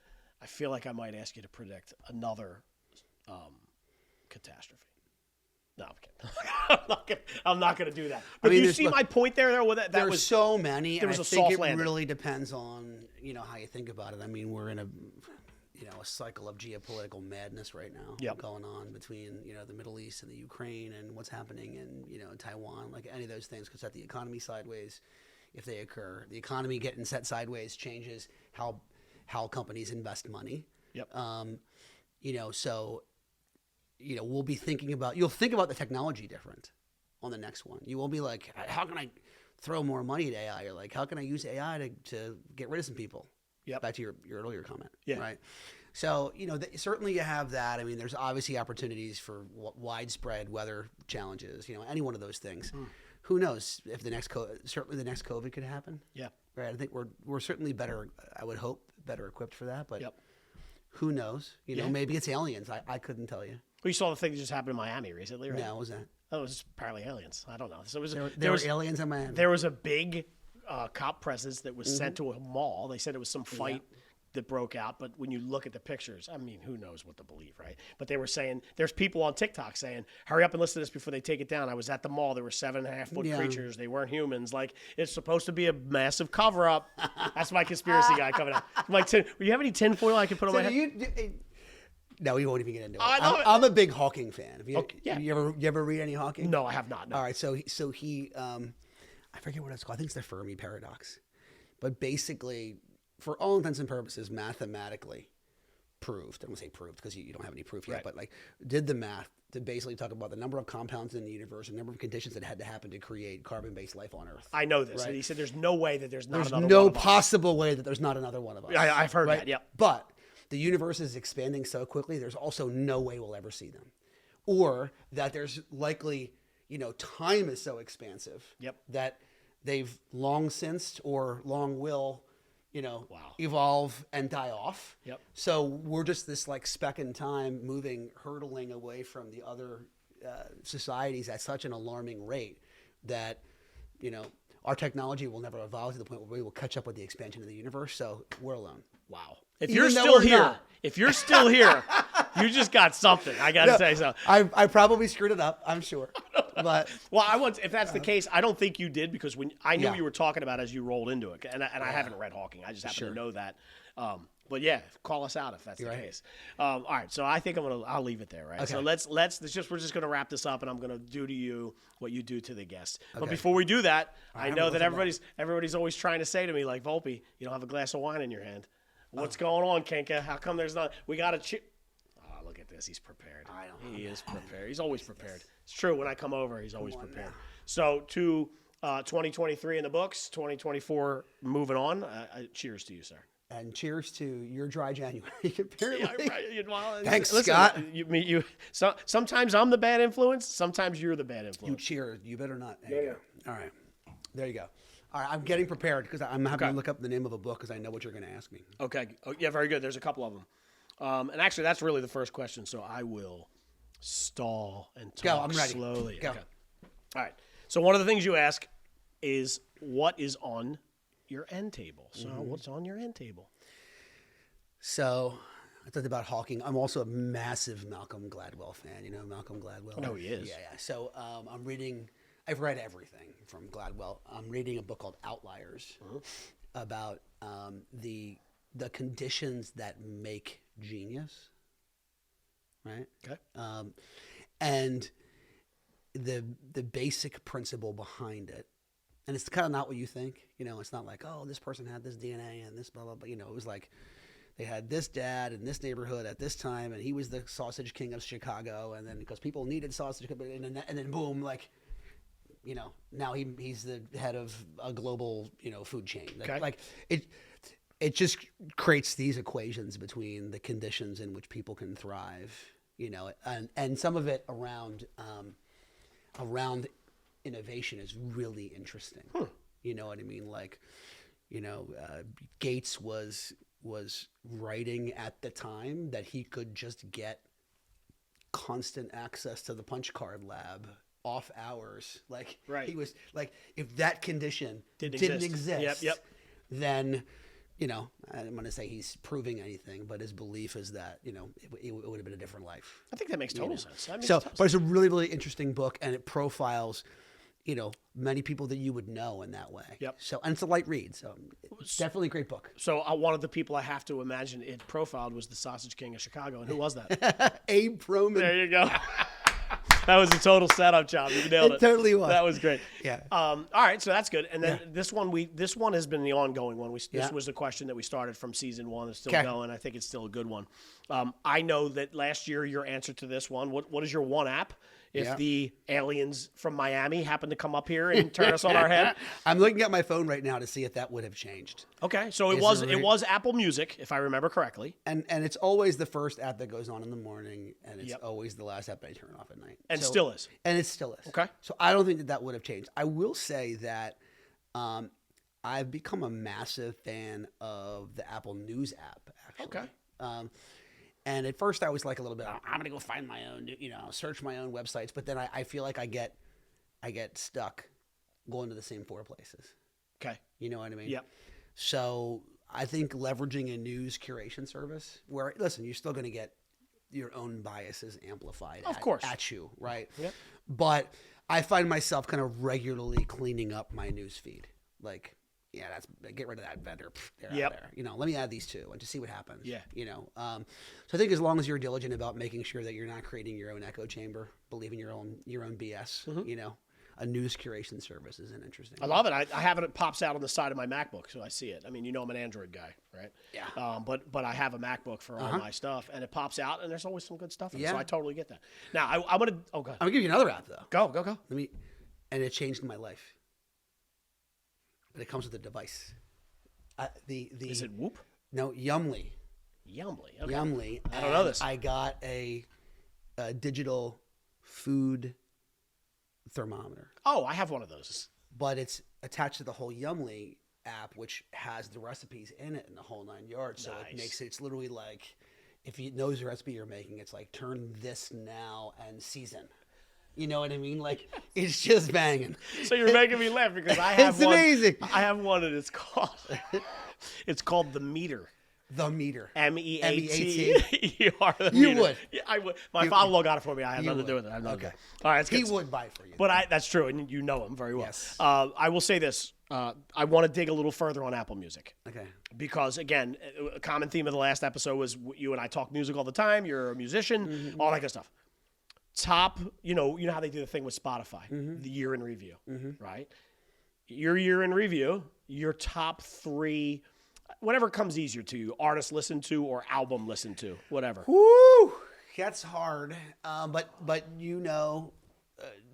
I feel like I might ask you to predict another catastrophe. No, I'm kidding. I'm not going to do that. But you see my point there, though? That was so many. There was I a think soft it landing. really depends on how you think about it. I mean, we're in a cycle of geopolitical madness right now going on between the Middle East and the Ukraine and what's happening in Taiwan. Like any of those things could set the economy sideways if they occur. The economy getting set sideways changes how companies invest money. Yep. So. We'll be you'll think about the technology different on the next one. You won't be like, how can I throw more money at AI? Or like, how can I use AI to get rid of some people? Yep. Back to your earlier comment. Yeah. Right. So, certainly you have that. I mean, there's obviously opportunities for widespread weather challenges, any one of those things. Who knows if certainly the next COVID could happen. Yeah. Right. I think we're certainly better, I would hope, better equipped for that. But who knows? Maybe it's aliens. I couldn't tell you. Well, you saw the thing that just happened in Miami recently, right? Yeah, what was that? Oh, it was apparently aliens. I don't know. So there were aliens in Miami. There was a big cop presence that was sent to a mall. They said it was some fight that broke out, but when you look at the pictures, I mean, who knows what to believe, right? But they were saying, there's people on TikTok saying, hurry up and listen to this before they take it down. I was at the mall. There were 7.5-foot creatures. They weren't humans. Like, it's supposed to be a massive cover-up. That's my conspiracy guy coming out. I'm like, do you have any tinfoil I can put on my head? No, we won't even get into it. I'm a big Hawking fan. Yeah. You ever read any Hawking? No, I have not. No. All right, so he I forget what it's called. I think it's the Fermi paradox. But basically, for all intents and purposes, mathematically proved. I don't say proved because you don't have any proof yet, but like did the math to basically talk about the number of compounds in the universe, the number of conditions that had to happen to create carbon-based life on Earth. I know this. Right? And he said there's no way that there's not There's another no one of us. possible way that there's not another one of us. I've heard that, yeah. But the universe is expanding so quickly, there's also no way we'll ever see them. Or that there's likely, time is so expansive Yep. that they've long since or long will, Wow. evolve and die off. Yep. So we're just this like speck in time hurtling away from the other societies at such an alarming rate that, our technology will never evolve to the point where we will catch up with the expansion of the universe. So we're alone. Wow. If Even you're though still we're here, not. you just got something. I got to say so. I probably screwed it up, I'm sure. But Well, if that's the case, I don't think you did, because when I knew Yeah. you were talking about as you rolled into it, and I haven't read Hawking. I just happen to know that. But yeah, call us out if that's the case. All right, so I think I'll leave it there, right? Okay. So we're just gonna wrap this up, and I'm gonna do to you what you do to the guests. But before we do that, I know that everybody's always trying to say to me, like, Volpe, you don't have a glass of wine in your hand. What's going on, Kenka? How come there's not? We got to Oh, look at this. He's prepared. He is prepared. He's always prepared. It's true. When I come over, he's always prepared. Now. So to 2023 in the books, 2024 moving on. Cheers to you, sir. And cheers to your dry January. Apparently. Yeah, well, Thanks, listen, Scott. Sometimes I'm the bad influence. Sometimes you're the bad influence. You cheer. You better not. There you go. All right. There you go. All right. I'm getting prepared because I'm having to look up the name of a book because I know what you're going to ask me. Okay. Oh, yeah, very good. There's a couple of them. And actually, that's really the first question. So I will stall and talk I'm ready. slowly. Go. Okay. All right. So one of the things you ask is, what is on your end table? So what's on your end table? So I talked about Hawking. I'm also a massive Malcolm Gladwell fan. You know Malcolm Gladwell? No, he is. Yeah. So I'm reading. I've read everything from Gladwell. I'm reading a book called Outliers about the conditions that make genius. Right. Okay. And the basic principle behind it. And it's kind of not what you think. It's not like, oh, this person had this DNA and this blah, blah, blah. It was like they had this dad in this neighborhood at this time, and he was the sausage king of Chicago. And then because people needed sausage, and then boom, like, now he's the head of a global, food chain. Okay. Like it just creates these equations between the conditions in which people can thrive, and some of it around innovation is really interesting. You know what I mean? Like, Gates was writing at the time that he could just get constant access to the punch card lab off hours. Like, right. He was like, if that condition didn't exist, Yep. then, I'm going to say he's proving anything, but his belief is that, it would have been a different life. I think that makes total sense. But it's a really, really interesting book, and it profiles, many people that you would know in that way. Yep. So, and it's a light read. So it's definitely a great book. So one of the people I have to imagine it profiled was the Sausage King of Chicago. And who was that? Abe Proman. There you go. That was a total setup job. You nailed it. It totally was. That was great. Yeah. All right, so that's good. And then this one has been the ongoing one. This was the question that we started from season 1. It's still going. I think it's still a good one. I know that last year your answer to this one. What is your one app? If the aliens from Miami happen to come up here and turn us on our head. I'm looking at my phone right now to see if that would have changed. Okay, so it was Apple Music, if I remember correctly. And it's always the first app that goes on in the morning, and it's always the last app I turn off at night. And still is. And it still is. Okay. So I don't think that would have changed. I will say that I've become a massive fan of the Apple News app, actually. Okay. And at first I was like a little bit, I'm going to go find my own, search my own websites. But then I feel like I get stuck going to the same 4 places. Okay. You know what I mean? Yep. So I think leveraging a news curation service where, listen, you're still going to get your own biases amplified at you, right? Yep. But I find myself kind of regularly cleaning up my news feed. Like, get rid of that vendor. They're out there. Let me add these 2 and just see what happens. Yeah. So I think as long as you're diligent about making sure that you're not creating your own echo chamber, believing your own BS, a news curation service is an interesting. I love it. I have it. It pops out on the side of my MacBook, so I see it. I mean, I'm an Android guy, right? Yeah. But I have a MacBook for all my stuff, and it pops out, and there's always some good stuff in it. Yeah. So I totally get that. Now I'm gonna. Oh, God. I'm gonna give you another app though. Go. And it changed my life. But it comes with a device. Is it Whoop? No, Yumly. Yumly. Okay. Yumly. I don't know this. I got a digital food thermometer. Oh, I have one of those. but it's attached to the whole Yumly app, which has the recipes in it in the whole 9 yards. So it makes it's literally like if it knows the recipe you're making, it's like turn this now and season. You know what I mean? Like it's just banging. So you're making me laugh because I have It's amazing. I have one and it's called the meter. The meter. MEAT. You are the You meter. would. Yeah, I would. My father-in-law got it for me. I had nothing to do with it. I have nothing to do with it. All right, that's good. He would buy it for you. But that's true, and you know him very well. Yes. I will say this. I want to dig a little further on Apple Music. Okay. Because, again, a common theme of the last episode was you and I talk music all the time. You're a musician, all that good stuff. Top, you know how they do the thing with Spotify, the year in review, right? Your year in review, your top 3, whatever comes easier to you, artist listen to or album listen to, whatever. Woo! That's hard. But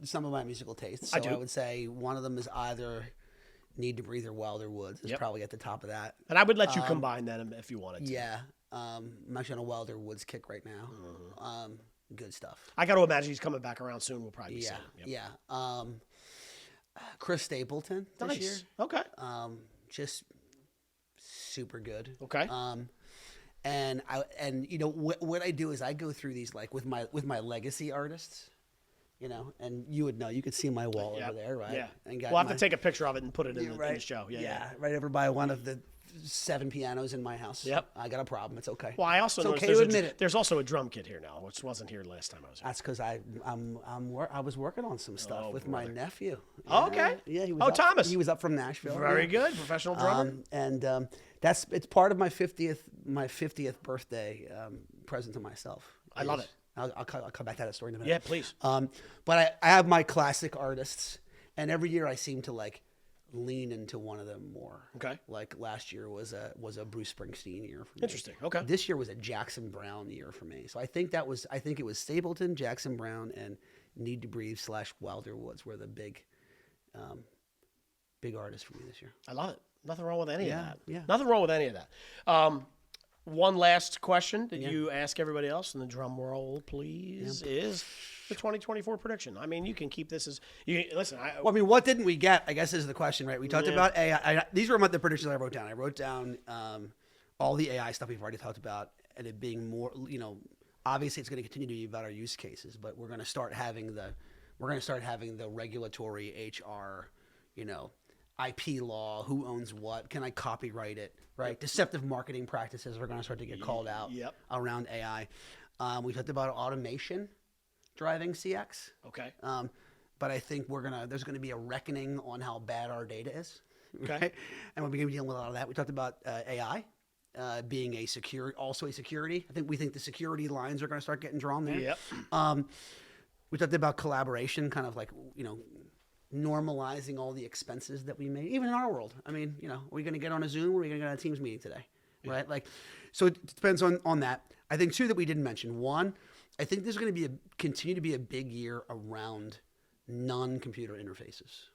some of my musical tastes. So I do. I would say one of them is either Need to Breathe or Wilder Woods. It's probably at the top of that. And I would let you combine them if you wanted to. Yeah. I'm actually on a Wilder Woods kick right now. Good stuff. I got to imagine he's coming back around soon. We'll probably be seeing him. Yep. Yeah. Chris Stapleton this year. Okay. Just super good. Okay. And what I do is I go through these like with my legacy artists, and you would know, you could see my wall over there, right? Yeah. And We'll have to take a picture of it and put it in the show. Yeah. Right over by one of the 7 pianos in my house. Yep. I got a problem. It's okay. Well, I also noticed there's also a drum kit here now, which wasn't here last time I was here. That's because I was working on some stuff with my nephew. Oh, okay. Yeah, he was Thomas. He was up from Nashville. Very good. Professional drummer. It's part of my 50th birthday present to myself. I love it. I'll come back to that story in a minute. Yeah, please. But I have my classic artists, and every year I seem to like lean into one of them more. Okay. Like last year was a Bruce Springsteen year for me. Interesting. Okay. This year was a Jackson Browne year for me. So I think it was Stapleton, Jackson Browne, and Need to Breathe / Wilder Woods were the big artists for me this year. I love it. Nothing wrong with any of that. Yeah. Nothing wrong with any of that. One last question that you ask everybody else in the drum roll, please, is the 2024 prediction. I mean, you can keep this as listen. What didn't we get? I guess is the question, right? We talked about AI. These were the predictions I wrote down. I wrote down all the AI stuff we've already talked about, and it being more. Obviously, it's going to continue to be about our use cases, but we're going to start having the regulatory HR, IP law, who owns what, can I copyright it, right? Deceptive marketing practices are going to start to get called out around AI. We talked about automation driving CX. Okay. But I think there's going to be a reckoning on how bad our data is. Okay. Right? And we're going to be dealing with a lot of that. We talked about AI being also a security. We think the security lines are going to start getting drawn there. Yep. We talked about collaboration, kind of like, normalizing all the expenses that we made, even in our world. I mean, are we going to get on a Zoom or are we going to get on a Teams meeting today? Yeah. Right? Like, so it depends on that. I think 2 that we didn't mention. 1, I think there's going to continue to be a big year around non-computer interfaces.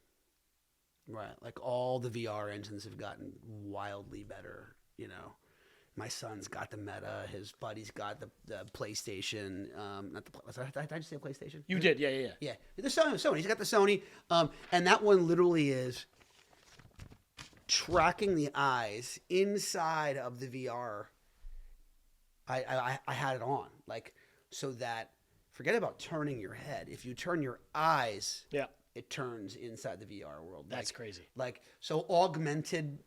Right? Like all the VR engines have gotten wildly better, My son's got the Meta. His buddy's got the PlayStation. Did I just say PlayStation? You did, yeah. Yeah, the Sony. He's got the Sony, and that one literally is tracking the eyes inside of the VR. I had it on, like, so that forget about turning your head. If you turn your eyes, it turns inside the VR world. That's crazy. Like, so augmented.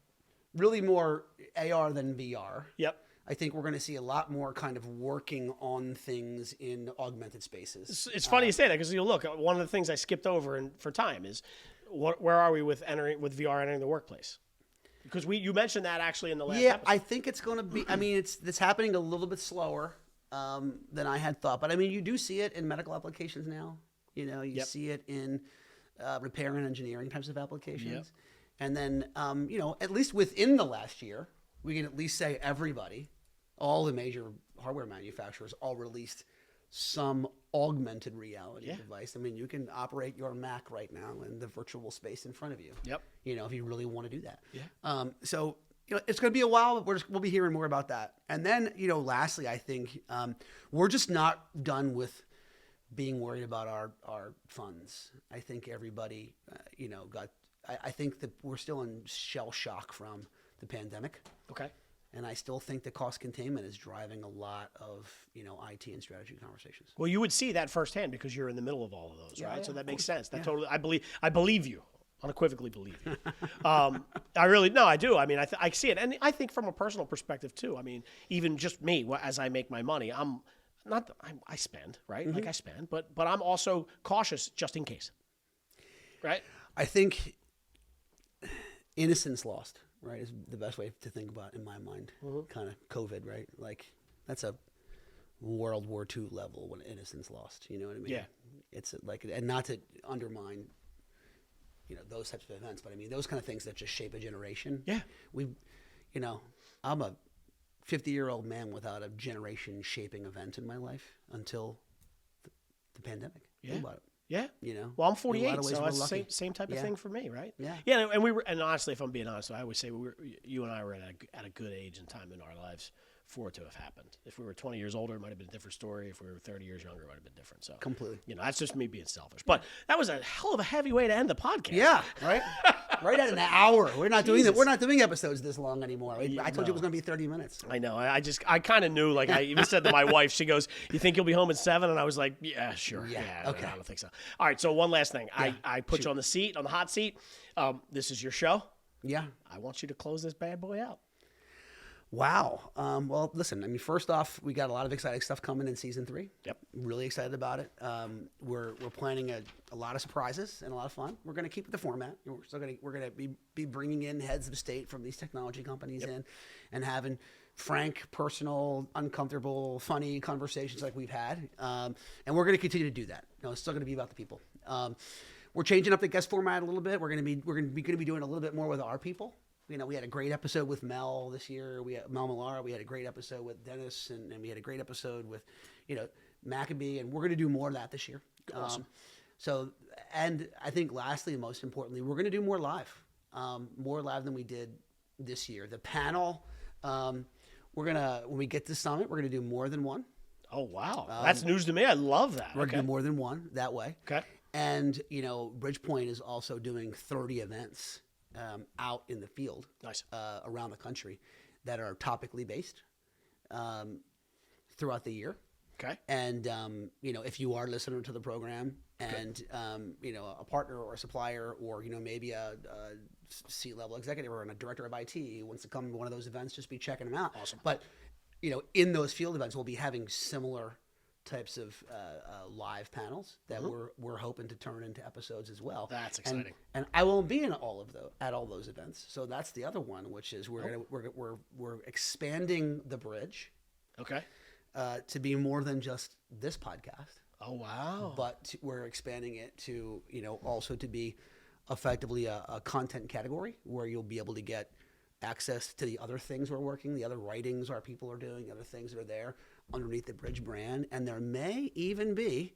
Really more AR than VR. Yep. I think we're going to see a lot more kind of working on things in augmented spaces. It's funny you say that because look, one of the things I skipped over for time is where are we with VR entering the workplace? Because you mentioned that actually in the last episode. I think it's going to be. I mean, it's happening a little bit slower than I had thought, but I mean, you do see it in medical applications now. You see it in repair and engineering types of applications. Yep. And then, at least within the last year, we can at least say all the major hardware manufacturers all released some augmented reality device. I mean, you can operate your Mac right now in the virtual space in front of you. Yep. If you really want to do that. Yeah. So, it's going to be a while, but we'll be hearing more about that. And then, lastly, I think we're just not done with being worried about our funds. I think everybody, got I think that we're still in shell shock from the pandemic. Okay. And I still think that cost containment is driving a lot of, IT and strategy conversations. Well, you would see that firsthand because you're in the middle of all of those, right? yeah, So that of makes course. sense. That Yeah. totally, I believe you, unequivocally believe you. I do. I mean, I see it, and I think from a personal perspective too. I mean, even just me, as I make my money, I spend, right? Like I spend, but I'm also cautious just in case, right? I think innocence lost, right, is the best way to think about it in my mind. Kind of COVID, right? Like that's a World War II level when innocence lost. You know what I mean? Yeah. It's like, and not to undermine, those types of events, but I mean those kind of things that just shape a generation. Yeah. I'm a 50-year-old man without a generation shaping event in my life until the pandemic. Yeah. Think about it. Yeah. In Well, I'm a 48, lot of ways, so we're it's the lucky. same type of Yeah. thing for me, right? Yeah. Yeah, and honestly, if I'm being honest, I always say you and I were at a good age and time in our lives for it to have happened. If we were 20 years older, it might have been a different story. If we were 30 years younger, it might have been different. So Completely. That's just me being selfish. But that was a hell of a heavy way to end the podcast. Yeah, right. Right at an hour. We're not doing that. Jesus. We're not doing episodes this long anymore. I told you it was going to be 30 minutes. I know. I kind of knew. Like I even said to my wife, she goes, "You think you'll be home at 7?" And I was like, "Yeah, sure. Yeah, okay. I don't think so." All right. So one last thing. Yeah, I put you on the hot seat. This is your show. Yeah. I want you to close this bad boy out. Wow. Well, listen, I mean, first off, we got a lot of exciting stuff coming in season 3. Yep. Really excited about it. We're planning a lot of surprises and a lot of fun. We're going to keep the format. We're going to be bringing in heads of state from these technology companies in and having frank, personal, uncomfortable, funny conversations like we've had. And we're going to continue to do that. It's still going to be about the people. We're changing up the guest format a little bit. We're going to be doing a little bit more with our people. We had a great episode with Mel this year. We had Mel Millar. We had a great episode with Dennis, and we had a great episode with, Maccabee, and we're going to do more of that this year. Awesome. And I think lastly, and most importantly, we're going to do more live than we did this year. The panel, when we get to Summit, we're going to do more than one. Oh wow, that's news to me. I love that. We're going to do more than one that way. Okay. And Bridgepointe is also doing 30 events out in the field, Nice. Around the country, that are topically based throughout the year. Okay. And if you are a listener to the program and a partner or a supplier or maybe a C-level executive or a director of IT who wants to come to one of those events, just be checking them out. Awesome. But in those field events, we'll be having similar types of live panels that we're hoping to turn into episodes as well. That's exciting. And I won't be in at all those events. So that's the other one, which is we're expanding the bridge. Okay. To be more than just this podcast. Oh wow. But we're expanding it to also to be effectively a content category where you'll be able to get access to the other things we're working, the other writings our people are doing, other things that are there underneath the Bridge brand, and there may even be,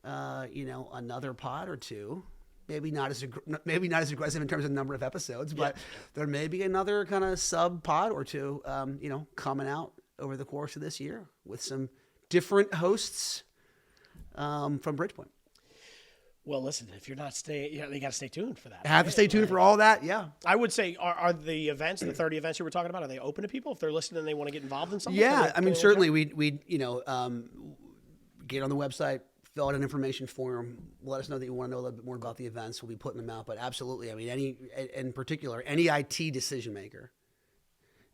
another pod or two. Maybe not as aggressive in terms of number of episodes, but there may be another kind of sub pod or two, coming out over the course of this year with some different hosts from Bridgepointe. Well, listen, if you're not staying, you got to stay tuned for that. I have to stay tuned for all that. Yeah. I would say, are the events, the 30 events you were talking about, are they open to people if they're listening and they want to get involved in something? Yeah, I mean, certainly we get on the website, fill out an information form, let us know that you want to know a little bit more about the events. We'll be putting them out. But absolutely, I mean, in particular, any IT decision maker,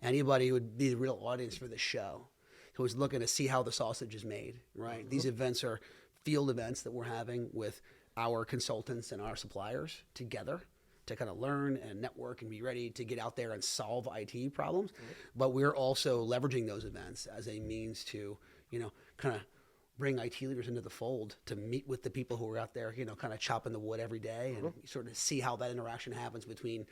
anybody who would be the real audience for the show, who is looking to see how the sausage is made, right? Mm-hmm. These events are field events that we're having with our consultants and our suppliers together to kind of learn and network and be ready to get out there and solve IT problems. Mm-hmm. But we're also leveraging those events as a means to, kind of bring IT leaders into the fold to meet with the people who are out there, kind of chopping the wood every day and sort of see how that interaction happens between,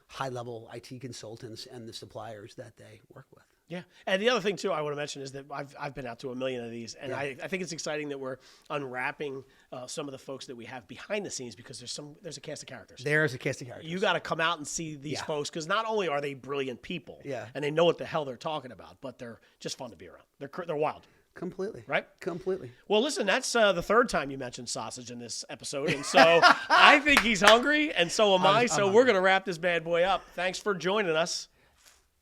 high-level IT consultants and the suppliers that they work with. Yeah. And the other thing, too, I want to mention is that I've been out to a million of these, and I think it's exciting that we're unwrapping some of the folks that we have behind the scenes because there's a cast of characters. There's a cast of characters. You got to come out and see these folks because not only are they brilliant people and they know what the hell they're talking about, but they're just fun to be around. They're wild. Completely. Right? Completely. Well, listen, that's the third time you mentioned sausage in this episode, and so I think he's hungry, and so am I. So we're going to wrap this bad boy up. Thanks for joining us.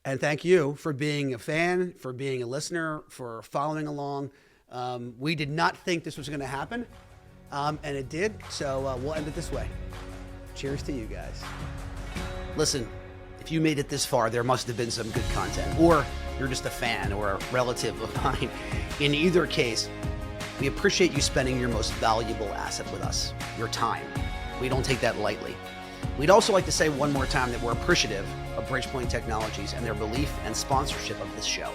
And thank you for being a fan, for being a listener, for following along. We did not think this was going to happen, and it did. So we'll end it this way. Cheers to you guys. Listen, if you made it this far, there must have been some good content, or you're just a fan or a relative of mine. In either case, we appreciate you spending your most valuable asset with us, your time. We don't take that lightly. We'd also like to say one more time that we're appreciative of Bridgepointe Technologies and their belief and sponsorship of this show.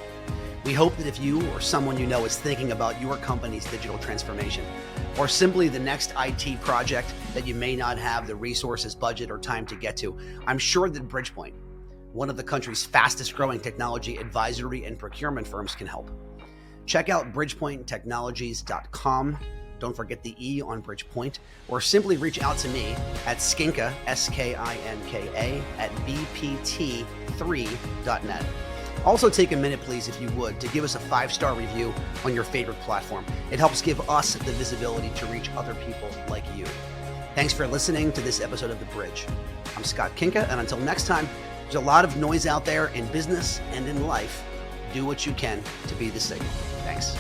We hope that if you or someone you know is thinking about your company's digital transformation, or simply the next IT project that you may not have the resources, budget, or time to get to, I'm sure that Bridgepointe, one of the country's fastest growing technology advisory and procurement firms, can help. Check out bridgepointetechnologies.com. Don't forget the E on Bridgepointe, or simply reach out to me at Skinka, SKINKA, at bpt3.net. Also take a minute, please, if you would, to give us a 5-star review on your favorite platform. It helps give us the visibility to reach other people like you. Thanks for listening to this episode of The Bridge. I'm Scott Kinka, and until next time, there's a lot of noise out there in business and in life. Do what you can to be the signal. Thanks.